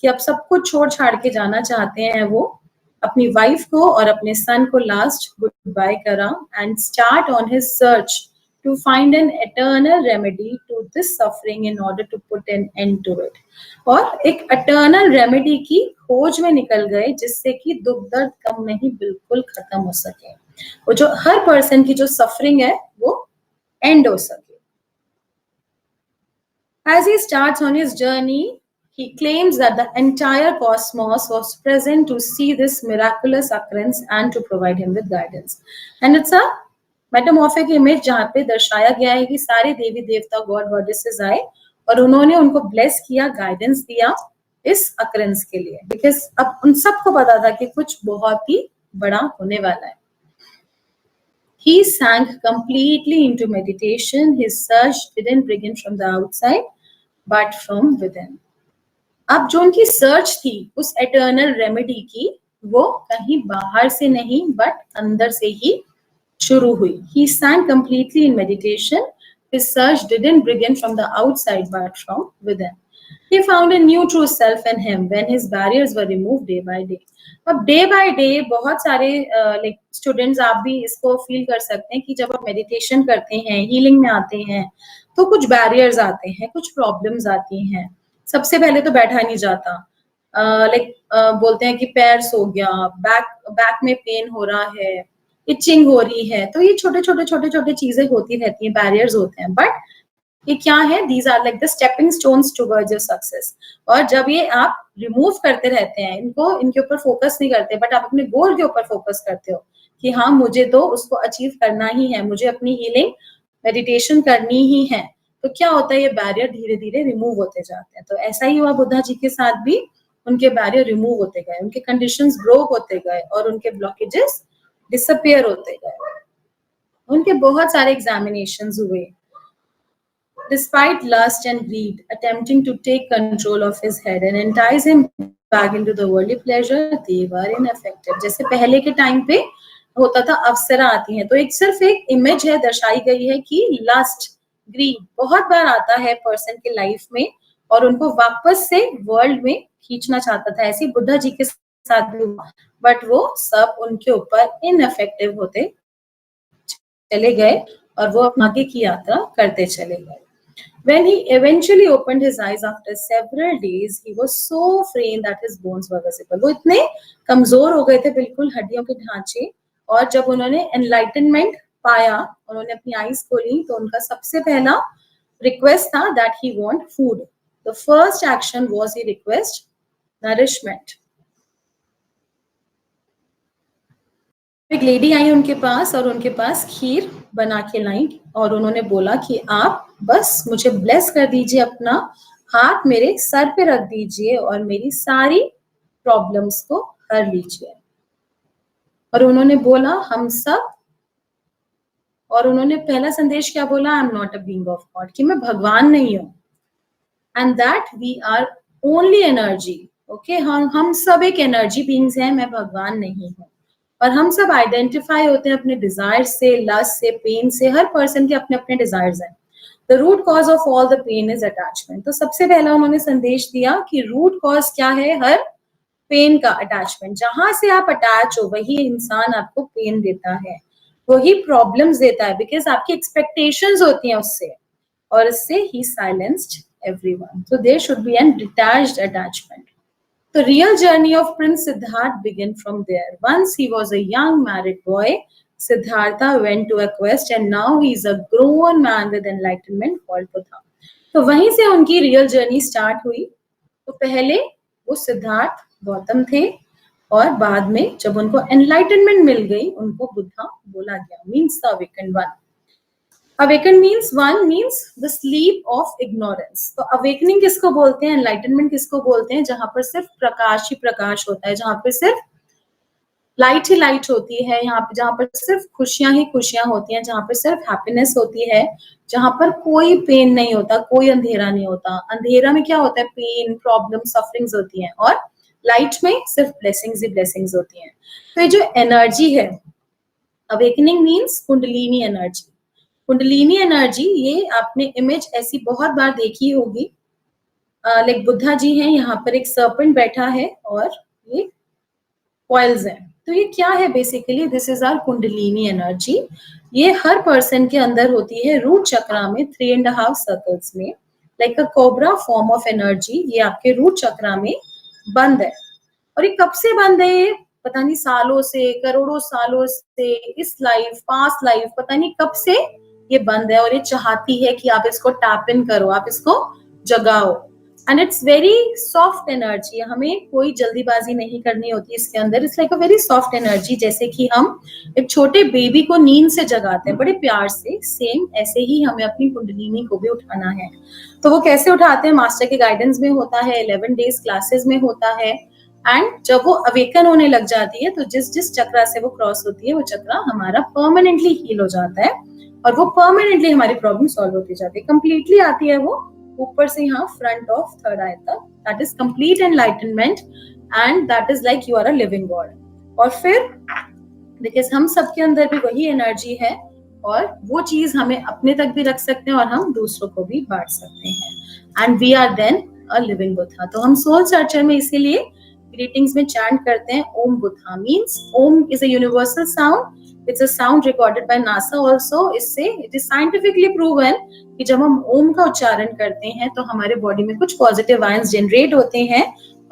कि अब सब कुछ छोड़ छाड़ के जाना चाहते हैं वो. अपनी वाइफ को और अपने सन को लास्ट गुड बाय करा and start on his search to find an eternal remedy to this suffering in order to put an end to it. और एक एटर्नल रेमेडी की खोज में निकल गए जिससे कि दुख दर्द कम नहीं बिल्कुल खत्म हो सके, वो जो हर पर्सन की जो सफरिंग है वो end हो सके. As he starts on his journey, he claims that the entire cosmos was present to see this miraculous occurrence and to provide him with guidance. And it's a metamorphic image जहाँ पे दर्शाया गया है कि सारे देवी देवता गॉड गॉडेसेस आए और उन्होंने उनको ब्लेस किया, गाइडेंस दिया इस occurrence के लिए, बिकॉज अब उन सबको पता था कि कुछ बहुत ही बड़ा होने वाला है. He sank completely into meditation. His search didn't begin from the outside, but from within. अब जो उनकी सर्च थी उस एटर्नल रेमेडी की, वो कहीं बाहर से नहीं बट अंदर से ही शुरू हुई. He sank completely in meditation. His search didn't begin from the outside, but from within. He found a new true self in him when his barriers were removed day by day. अब day by day बहुत सारे like students आप भी इसको feel कर सकते हैं कि जब आप मेडिटेशन करते हैं, हीलिंग में आते हैं, तो कुछ बैरियर्स आते हैं, कुछ प्रॉब्लम्स आती हैं. सबसे पहले तो बैठा नहीं जाता, लाइक बोलते हैं कि पैर सो गया, बैक में पेन हो रहा है, इचिंग हो रही है. तो ये छोटे छोटे चीजें होती रहती हैं, बैरियर्स होते हैं. बट ये क्या है? These are like the stepping stones towards your success. और जब ये आप रिमूव करते रहते हैं इनको, इनके ऊपर फोकस नहीं करते, बट आप अपने गोल के ऊपर फोकस करते हो कि हाँ मुझे तो उसको अचीव करना ही है, मुझे अपनी हीलिंग मेडिटेशन करनी ही है, तो क्या होता है ये बैरियर धीरे धीरे रिमूव होते जाते हैं. तो ऐसा ही हुआ बुद्धा जी के साथ भी, उनके बैरियर रिमूव होते गए, उनके कंडीशंस ब्रोक होते गए और उनके ब्लॉकेजेस डिसअपियर होते गए. उनके बहुत सारे एग्जामिनेशंस हुए. Despite lust and greed attempting to take control of his head and entice him back into the worldly pleasure, they were ineffective. जैसे पहले के टाइम पे होता था, अप्सरा आती हैं, तो एक सिर्फ एक इमेज है, दर्शाई गई है कि लस्ट, ग्रीड बहुत बार आता है पर्सन के लाइफ में और उनको वापस से वर्ल्ड में खींचना चाहता था. ऐसे बुद्धा जी के साथ भी हुआ, बट वो सब उनके ऊपर इनइफेक्टिव होते चले गए और वो आगे की यात्रा करते चले गए. When he eventually opened his eyes after several days, he was so frail that his bones were visible. वो इतने कमजोर हो गए थे, बिल्कुल हड्डियों के ढांचे. और जब उन्होंने enlightenment पाया, उन्होंने अपनी आईज खोली, तो उनका सबसे पहला रिक्वेस्ट था that he want food. The first action was he request nourishment. एक लेडी आई उनके पास और उनके पास खीर बना के लाई और उन्होंने बोला कि आप बस मुझे ब्लेस कर दीजिए, अपना हाथ मेरे सर पे रख दीजिए और मेरी सारी प्रॉब्लम्स को हर लीजिए. और उन्होंने बोला हम सब, और उन्होंने पहला संदेश क्या बोला, I am not a being of God, कि मैं भगवान नहीं हूं, and that we are only energy. Okay, हम सब एक एनर्जी बीइंग्स हैं, मैं भगवान नहीं हूं. और हम सब आइडेंटिफाई होते हैं अपने डिजायर से, लस्ट से, पेन से. हर पर्सन के अपने अपने डिजायर्स हैं. The root cause of all the pain is attachment. तो सबसे पहला उन्होंने संदेश दिया कि रूट कॉज क्या है हर पेन का, अटैचमेंट. जहां से आप अटैच हो वही इंसान आपको पेन देता है, वही प्रॉब्लम्स देता है, बिकॉज आपकी एक्सपेक्टेशंस होती हैं उससे, और इससे ही silenced everyone. So there should be an detached attachment. The real journey of Prince Siddharth began from there. Once he was a young married boy, Siddhartha went to a quest and now he is a grown man with enlightenment called Buddha. तो वहीं से उनकी real journey start हुई. तो पहले वो सिद्धार्थ गौतम थे और बाद में जब उनको एनलाइटनमेंट मिल गई उनको बुद्धा बोला गया. Means the awakened one. Awaken means one means the sleep of ignorance. तो awakening किसको बोलते हैं, enlightenment किसको बोलते हैं, जहां पर सिर्फ प्रकाश ही प्रकाश होता है, जहां पर सिर्फ लाइट ही लाइट होती है, यहाँ पे जहां पर सिर्फ खुशियां ही खुशियां होती हैं, जहां पर सिर्फ हैप्पीनेस होती है, जहां पर कोई पेन नहीं होता, कोई अंधेरा नहीं होता. अंधेरा में क्या होता है, पेन, प्रॉब्लम, सफरिंग्स होती हैं, और लाइट में सिर्फ ब्लेसिंग्स ही ब्लेसिंग्स होती हैं. तो ये जो एनर्जी है, awakening means kundalini energy. Kundalini energy, ये आपने इमेज ऐसी बहुत बार देखी होगी. लाइक बुद्धा जी हैं, यहाँ पर एक सर्पेंट बैठा है और ये कॉइल्स हैं. तो ये क्या है basically, this is our kundalini energy. ये हर पर्सन के अंदर होती है रूट चक्रा में 3.5 सर्कल्स में, like a cobra form of energy. ये आपके रूट चक्रा में बंद है. और ये कब से बंद है, ये पता नहीं, सालों से, करोड़ों सालों से, इस लाइफ, पास्ट लाइफ, पता नहीं कब से ये बंद है. और ये चाहती है कि आप इसको टैप इन करो, आप इसको जगाओ. And it's very soft energy. हमें कोई जल्दीबाजी नहीं करनी होती इसके अंदर. It's like a very soft energy. जैसे कि हम एक छोटे बेबी को नींद से जगाते हैं बड़े प्यार से, सेम ऐसे ही हमें अपनी कुंडलिनी को भी उठाना है. तो वो कैसे उठाते हैं, मास्टर के गाइडेंस में होता है, 11 डेज क्लासेस में होता है. एंड जब वो अवेकन होने लग जाती है तो जिस जिस चक्रा से वो क्रॉस होती है वो चक्रा हमारा परमानेंटली हील हो जाता है और वो परमानेंटली हमारी प्रॉब्लम सॉल्व होती जाती है. कंप्लीटली आती है वो ऊपर से यहाँ फ्रंट ऑफ थर्ड आई तक. That is complete enlightenment and that is like you are a living God. और फिर बिकॉज हम सबके अंदर भी वही एनर्जी है और वो चीज हमें अपने तक भी रख सकते हैं और हम दूसरों को भी बांट सकते हैं. And we are then a living Buddha. तो हम सोल सर्चर में इसीलिए ग्रीटिंग्स में चैंट करते हैं Om Buddha. Means Om is a universal sound. It's a sound recorded by NASA also. इससे it is scientifically proven कि जब हम ओम का उच्चारण करते हैं तो हमारे बॉडी में कुछ पॉजिटिव आयंस जनरेट होते हैं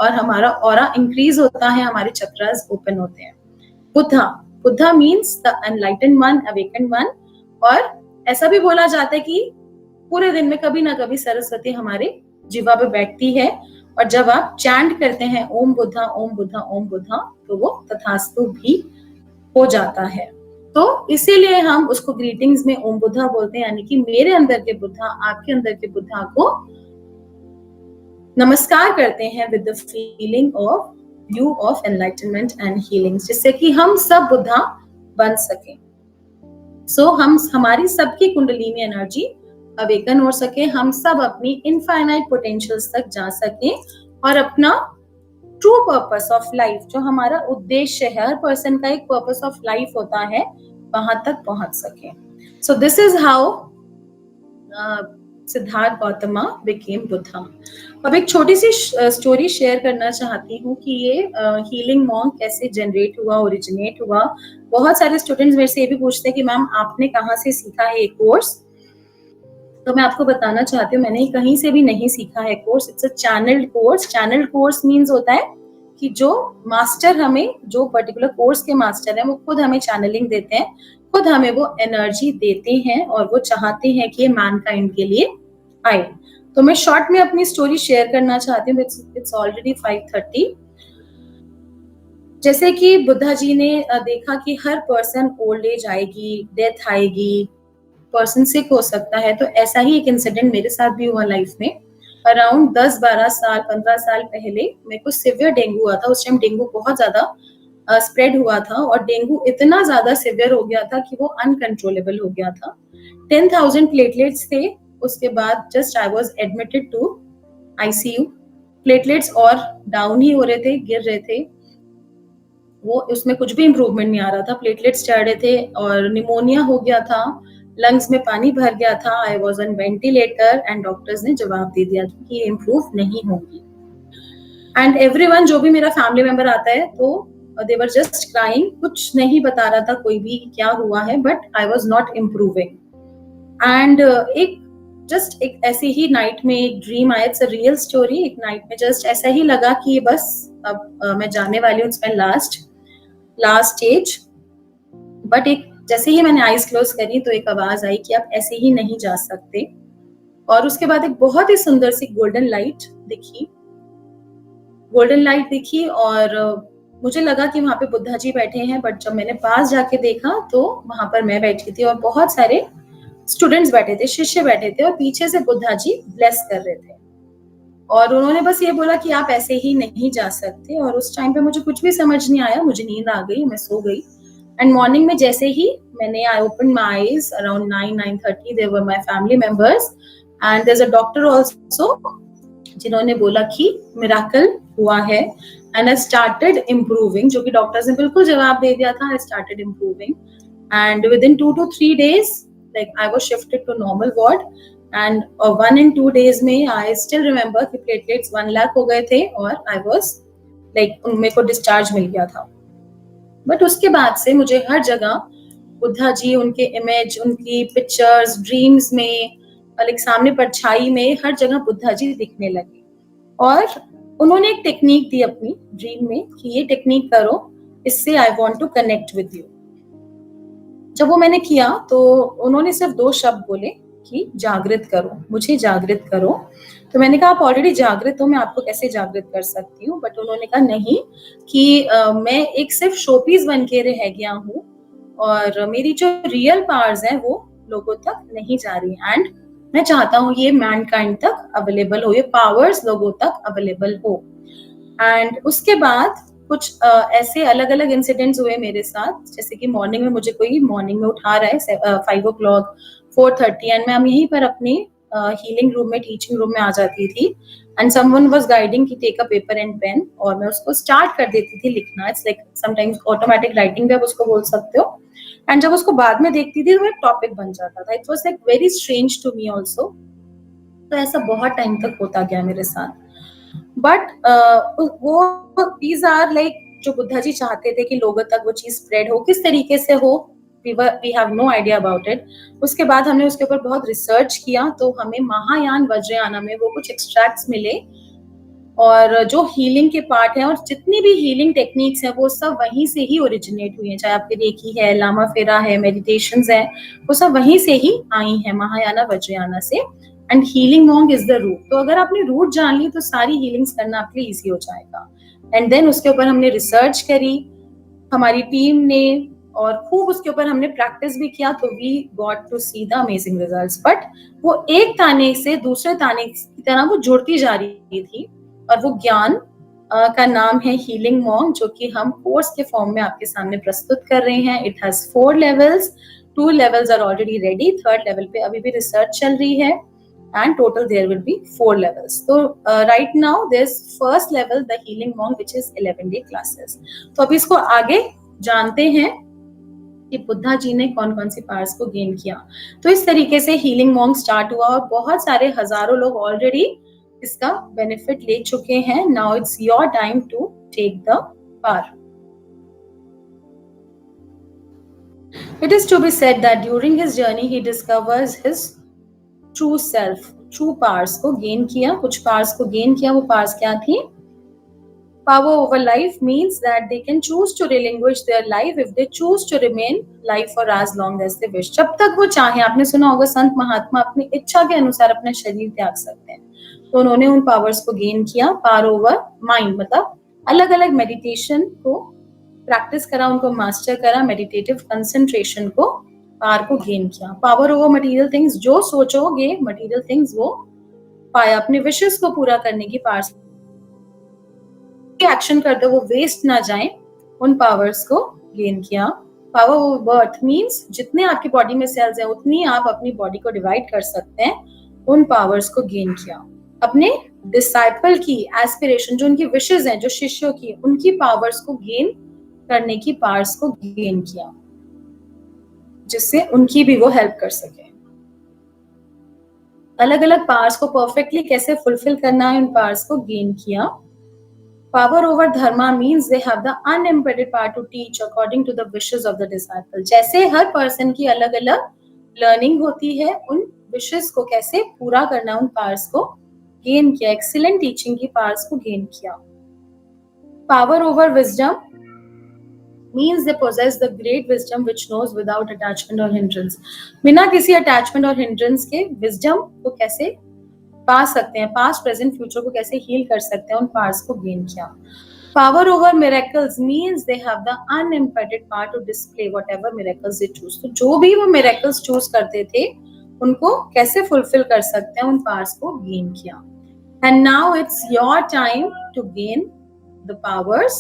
और हमारा ऑरा इंक्रीज होता है, हमारे चक्रास ओपन होते हैं. Buddha, Buddha means the enlightened one, awakened one. और ऐसा भी बोला जाता है कि पूरे दिन में कभी ना कभी सरस्वती हमारे जीवा पे बैठती है और जब आप चैंट करते हैं ओम बुद्धा, ओम बुद्धा, ओम बुद्धा, तो वो तथास्तु भी हो जाता है. तो इसीलिए हम उसको ग्रीटिंग्स में ओम बुद्धा बोलते हैं, यानी कि मेरे अंदर के बुद्धा, आपके अंदर के बुद्धा को नमस्कार करते हैं with the feeling of view of enlightenment and healing, जिससे कि हम सब बुद्धा बन सके. सो हमारी सबकी कुंडलिनी एनर्जी अवेकन हो सके, हम सब अपनी इनफाइनाइट पोटेंशियल्स तक जा सके और अपना ट्रू पर्पस ऑफ लाइफ, जो हमारा उद्देश्य है, हर पर्सन का एक पर्पस ऑफ लाइफ होता है, वहां तक पहुंच सके. So this is how Siddhartha Gautama became Buddha. अब एक छोटी सी स्टोरी शेयर करना चाहती हूँ कि ये हीलिंग मॉन्क कैसे जनरेट हुआ, ओरिजिनेट हुआ. बहुत सारे स्टूडेंट्स मेरे से ये भी पूछते हैं कि मैम आपने कहाँ से सीखा है ये कोर्स. तो मैं आपको बताना चाहती हूँ, मैंने कहीं से भी नहीं सीखा है course. It's a channelled course. Channelled course means होता है कि जो मास्टर हमें, जो पर्टिकुलर कोर्स के मास्टर हैं, वो खुद हमें चैनलिंग देते हैं खुद हमें वो एनर्जी देते हैं और वो चाहते हैं कि ये मैनकाइंड के लिए आए। तो मैं शॉर्ट में अपनी स्टोरी शेयर करना चाहती हूँ। It's already 5:30। जैसे कि बुद्धा जी ने देखा कि हर पर्सन ओल्ड एज आएगी, डेथ आएगी, पर्सन सिक हो सकता है, तो ऐसा ही एक इंसिडेंट मेरे साथ भी हुआ लाइफ में। अराउंड 10-12 साल 15 साल पहले मेरे को सिवियर डेंगू हुआ था। उस टाइम डेंगू बहुत ज्यादा स्प्रेड हुआ था और डेंगू इतना ज्यादा सिवियर हो गया था कि वो अनकंट्रोलेबल हो गया था। 10,000 प्लेटलेट्स थे। उसके बाद just I was admitted to ICU. Platelets और डाउन ही हो रहे थे, गिर रहे थे, वो उसमें कुछ भी इम्प्रूवमेंट नहीं आ रहा था। प्लेटलेट्स चढ़ रहे थे और निमोनिया हो गया था, लंग्स में पानी भर गया था। I was on ventilator and doctors ने जवाब दे दिया कि ये इम्प्रूव नहीं होगी। एंड एवरीवन, जो भी मेरा फैमिली मेंबर आता है, तो दे वर जस्ट क्राइंग, कुछ नहीं बता रहा था कोई भी क्या हुआ है, but I was not improving. And एक ऐसी ही नाइट में एक ड्रीम आया। It's a real story. एक नाइट में जस्ट ऐसा ही लगा कि ये बस अब मैं जाने वाली हूँ, इसमें लास्ट स्टेज। बट एक जैसे ही मैंने आईज क्लोज करी तो एक आवाज आई कि आप ऐसे ही नहीं जा सकते। और उसके बाद एक बहुत ही सुंदर सी गोल्डन लाइट दिखी और मुझे लगा कि वहां पे बुद्धा जी बैठे हैं। बट जब मैंने पास जाके देखा तो वहां पर मैं बैठी थी और बहुत सारे स्टूडेंट्स बैठे थे, शिष्य बैठे थे और पीछे से बुद्धा जी ब्लेस कर रहे थे। और उन्होंने बस ये बोला कि आप ऐसे ही नहीं जा सकते। और उस टाइम पे मुझे कुछ भी समझ नहीं आया, मुझे नींद आ गई, मैं सो गई। एंड मॉर्निंग में जैसे ही मैंने I open my eyes around 9:30, there were my family members and there is a doctor also, जिन्होंने बोला कि मिरेकल हुआ है। एंड आई स्टार्टेड इम्प्रूविंग, जो कि डॉक्टर्स ने बिल्कुल जवाब दे दिया था। I started improving and with in 2 to 3 days like I was shifted to normal ward and 1 and 2 days में I still remember कि platelets 1 लाख हो गए थे और I was like मेरे को डिस्चार्ज मिल गया था। बट उसके बाद से मुझे हर जगह बुद्धा जी, उनके इमेज, उनकी पिक्चर्स, ड्रीम्स में, लाइक सामने परछाई में, हर जगह बुद्धा जी दिखने लगे। और उन्होंने एक टेक्निक दी अपनी ड्रीम में कि ये टेक्निक करो, इससे I want to connect with you. जब वो मैंने किया तो उन्होंने सिर्फ 2 शब्द बोले कि जागृत करो, मुझे जागृत करो। तो मैंने कहा आप ऑलरेडी जागृत हो, मैं आपको कैसे जागृत कर सकती हूँ। बट उन्होंने कहा नहीं, कि मैं एक सिर्फ शोपीस बन के रह गया हूँ और मेरी जो रियल पावर्स हैं वो लोगों तक नहीं जा रही। एंड मैं चाहता हूँ ये मैनकाइंड तक अवेलेबल हो, ये पावर्स लोगों तक अवेलेबल हो। एंड उसके बाद कुछ ऐसे अलग अलग इंसिडेंट्स हुए मेरे साथ। जैसे कि मॉर्निंग में मुझे कोई मॉर्निंग में उठा रहा है 5 o'clock 4:30 एंड मैं यहीं पर अपने हीलिंग रूम में, टीचिंग रूम में आ जाती थी। एंड समवन वाज गाइडिंग कि take a paper and pen, और मैं उसको स्टार्ट कर देती थी लिखना। It's like sometimes automatic writing भी आप उसको बोल सकते हो। एंड जब उसको बाद में देखती थी तो एक टॉपिक बन जाता था। It was like very strange to me also. तो ऐसा बहुत टाइम तक होता गया मेरे साथ। बट वो दीज आर लाइक जो बुद्धा जी चाहते थे कि लोगों तक वो चीज स्प्रेड हो, किस तरीके से हो, we have no idea about it. उसके बाद हमने उसके ऊपर बहुत रिसर्च किया तो हमें महायान वज्रयाना में वो कुछ एक्सट्रैक्ट्स मिले और जो हीलिंग के पार्ट है और जितनी भी हीलिंग टेक्निक्स हैं वो सब वहीं से ही ओरिजिनेट हुई हैं। चाहे आपके रेकी है, लामा फेरा है, मेडिटेशंस है, वो सब वहीं से ही आई हैं, महायाना वज्रयाना से। And healing monk is the root. तो अगर आपने रूट जान ली तो सारी हीलिंग्स करना आपके लिए इजी हो जाएगा। एंड देन उसके ऊपर हमने रिसर्च करी, हमारी टीम ने, और खूब उसके ऊपर हमने प्रैक्टिस भी किया। तो we got to see the amazing results. But वो एक ताने से दूसरे ताने की तरह वो जुड़ती जा रही थी और वो ज्ञान का नाम है हीलिंग मॉन्ग, जो कि हम कोर्स के फॉर्म में आपके सामने प्रस्तुत कर रहे हैं। It has 4 levels, 2 levels are already ready, 3rd level पे अभी भी रिसर्च चल रही है। And total there will be 4 levels. So right now there's first level, the healing monk, which is 11-day classes. तो अब इसको आगे जानते हैं कि बुद्धा जी ने कौन कौन सी पावर्स को गेन किया। तो इस तरीके से हीलिंग मॉन्क स्टार्ट हुआ और बहुत सारे हजारों लोग ऑलरेडी इसका बेनिफिट ले चुके हैं। Now it's your time to take the power. It is to be said that during his journey he discovers his true self, true powers को गेन किया। कुछ पावर्स को गेन किया, वो पावर्स क्या थी? Power over life means that they can choose to relinquish their life if they choose to remain life for as long as they wish. जब तक वो चाहे, आपने सुना होगा संत महात्मा अपनी इच्छा के अनुसार अपना शरीर त्याग सकते हैं, तो उन्होंने उन पावर्स को गेन किया. पावर ओवर माइंड मतलब अलग अलग मेडिटेशन को प्रैक्टिस करा, उनको मास्टर करा, मेडिटेटिव कंसंट्रेशन को, पावर को गेन किया. पावर ओवर मटेरियल थिंग्स, जो सोचोगे मटेरियल थिंग्स वो पाया. अपने विशेस को पूरा करने की पावर्स, एक्शन करते वो वेस्ट ना जाए, उन पावर्स को गेन किया. पावर ओवर बर्थ मींस जितने आपकी बॉडी में सेल्स हैं उतनी आप अपनी बॉडी को डिवाइड कर सकते हैं, उन पावर्स को गेन किया. अपने डिसाइपल की एस्पिरेशन, जो उनकी विशेस हैं, जो शिष्यों की, उनकी पावर्स को गेन करने की पावर्स को गेन किया, जिससे उनकी भी वो हेल्प कर सके. अलग अलग पावर्स को परफेक्टली कैसे फुलफिल करना है, उन पावर्स को गेन किया. Power over dharma means they have the unimpeded power to teach according to the wishes of the disciple. जैसे हर पर्सन की अलग अलग लर्निंग होती है, उन विशेस को कैसे पूरा करना, उन पावर्स को गेन किया. एक्सीलेंट टीचिंग की पावर्स को गेन किया. Power over wisdom means they possess the great wisdom which knows without attachment or hindrance. बिना किसी अटैचमेंट और हिंड्रेंस के विजडम को कैसे पा सकते हैं, पास्ट प्रेजेंट फ्यूचर को कैसे हील कर सकते हैं, उन पावर्स को गेन किया. Power over miracles means they have the unimpeded power to display whatever miracles they choose. तो जो भी वो मिरेकल्स चूज करते थे उनको कैसे फुलफिल कर सकते हैं, उन पावर्स को गेन किया. And now it's your time to gain the powers.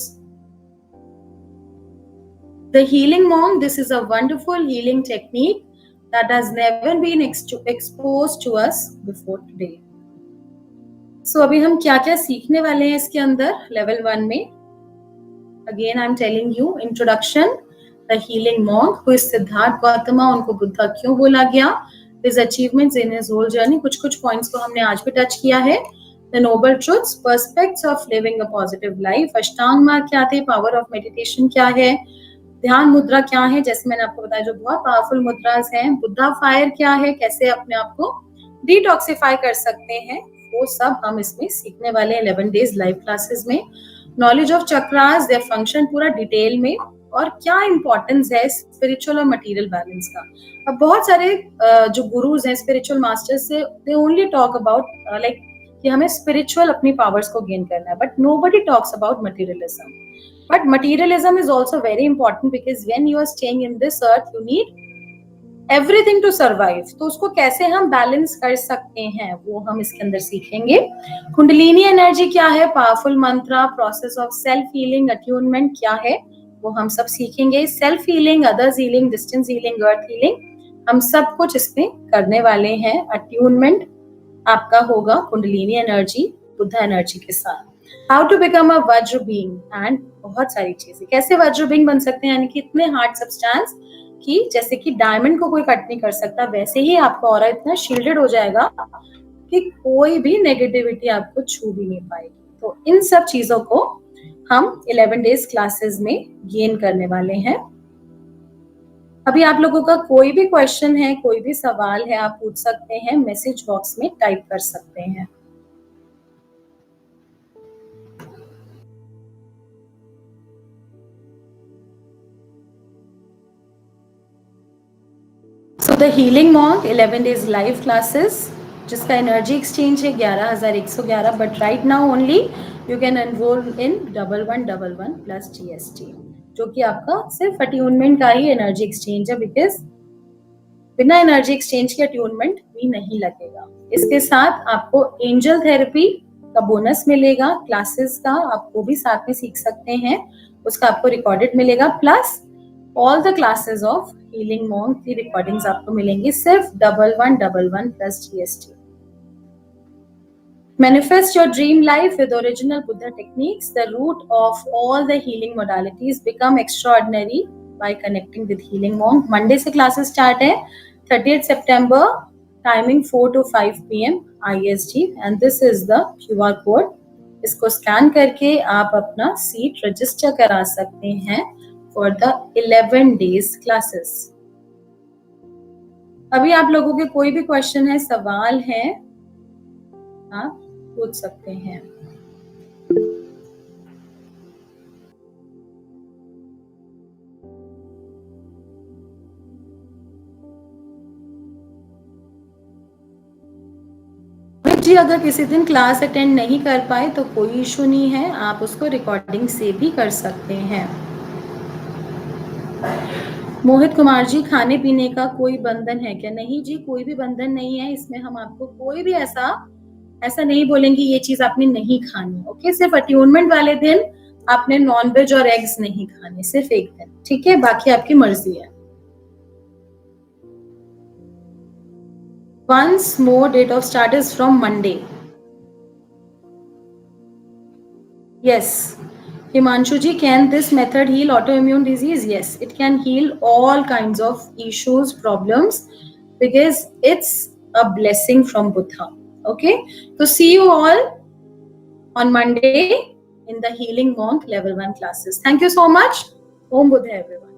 The healing monk, this is a wonderful healing technique that has never been exposed to us before today. So अभी हम क्या क्या सीखने वाले हैं इसके अंदर लेवल 1 में. Again I am telling you introduction, the healing monk who is Siddharth Gautama, उनको बुद्धा क्यों बोला गया, his achievements in his whole journey, कुछ कुछ पॉइंट्स को हमने आज भी टच किया है. The noble truths, perspectives of living a positive life, अष्टांग मार्ग क्या थे, पावर ऑफ मेडिटेशन क्या है, ध्यान मुद्रा क्या है, जैसे मैंने आपको बताया जो बहुत पावरफुल मुद्रास हैं. बुद्धा फायर क्या है, कैसे अपने आप को डिटॉक्सिफाई कर सकते हैं, वो सब हम इसमें सीखने वाले हैं 11 डेज लाइव क्लासेस में. Knowledge of chakras, their function पूरा डिटेल में, और क्या इंपॉर्टेंस है स्पिरिचुअल और मटेरियल बैलेंस का. अब बहुत सारे जो गुरुज हैं, स्पिरिचुअल मास्टर्स से, they only talk about like कि हमें स्पिरिचुअल अपनी पावर्स को गेन करना है, but nobody talks about materialism. But materialism is also very important because when you are staying in this earth, you need everything to survive. तो उसको कैसे हम बैलेंस कर सकते हैं वो हम इसके अंदर सीखेंगे. कुंडलिनी एनर्जी क्या है, powerful mantra, process of self healing, attunement क्या है, वो हम सब सीखेंगे. Self healing, others healing, distance healing, earth healing, हम सब कुछ इसमें करने वाले हैं. अट्यूनमेंट आपका होगा कुंडलिनी एनर्जी, बुद्धा एनर्जी के साथ. हाउ टू बिकम अ वज्र बीइंग एंड बहुत सारी चीजें, कैसे वज्र बीइंग बन सकते हैं, यानी कि इतने हार्ड सब्सटेंस कि जैसे कि डायमंड को कोई कट नहीं कर सकता, वैसे ही आपका ऑरा इतना शील्डेड हो जाएगा कि कोई भी नेगेटिविटी आपको छू भी नहीं पाएगी. तो इन सब चीजों को हम 11 डेज क्लासेस में गेन करने वाले हैं. अभी आप लोगों का कोई भी क्वेश्चन है, कोई भी सवाल है, आप पूछ सकते हैं, मैसेज बॉक्स में टाइप कर सकते हैं. So the healing monk 11 days live classes, जिसका एनर्जी एक्सचेंज है 11,111, but right now only you can enrol in 1111 plus GST, जो कि आपका सिर्फ अट्यूनमेंट का ही एनर्जी एक्सचेंज है, बिकॉज बिना एनर्जी एक्सचेंज के अट्यूनमेंट भी नहीं लगेगा. इसके साथ आपको एंजल थेरेपी का बोनस मिलेगा, क्लासेस का आपको भी साथ में सीख सकते हैं, उसका आपको रिकॉर्डेड मिलेगा, plus all the classes of healing monk की रिकॉर्डिंग्स आपको मिलेंगी सिर्फ 1111 plus GST. Manifest your dream life with original Buddha techniques. The root of all the healing modalities become extraordinary by connecting with healing monk. Monday से classes start है, 30th September, timing 4 to 5 PM IST, and this is the QR code. इसको scan करके आप अपना seat register करा सकते हैं for the 11 days classes. अभी आप लोगों के कोई भी क्वेश्चन है, सवाल है, आप पूछ सकते हैं. जी अगर किसी दिन क्लास अटेंड नहीं कर पाए तो कोई इशू नहीं है, आप उसको रिकॉर्डिंग से भी कर सकते हैं। मोहित कुमार जी, खाने पीने का कोई बंधन है क्या? नहीं जी, कोई भी बंधन नहीं है इसमें। हम आपको कोई भी ऐसा नहीं बोलेंगे ये चीज आपने नहीं खानी। ओके, सिर्फ अट्यूनमेंट वाले दिन आपने नॉनवेज और एग्स नहीं खाने, सिर्फ एक दिन, ठीक है? बाकी आपकी मर्जी है। Once more, date of start is from Monday. Yes. Himanshu ji, can this method heal autoimmune disease? Yes, it can heal all kinds of issues, problems, because it's a blessing from Buddha. Okay, so see you all on Monday in the Healing Monk Level 1 classes. Thank you so much. Om Buddha everyone.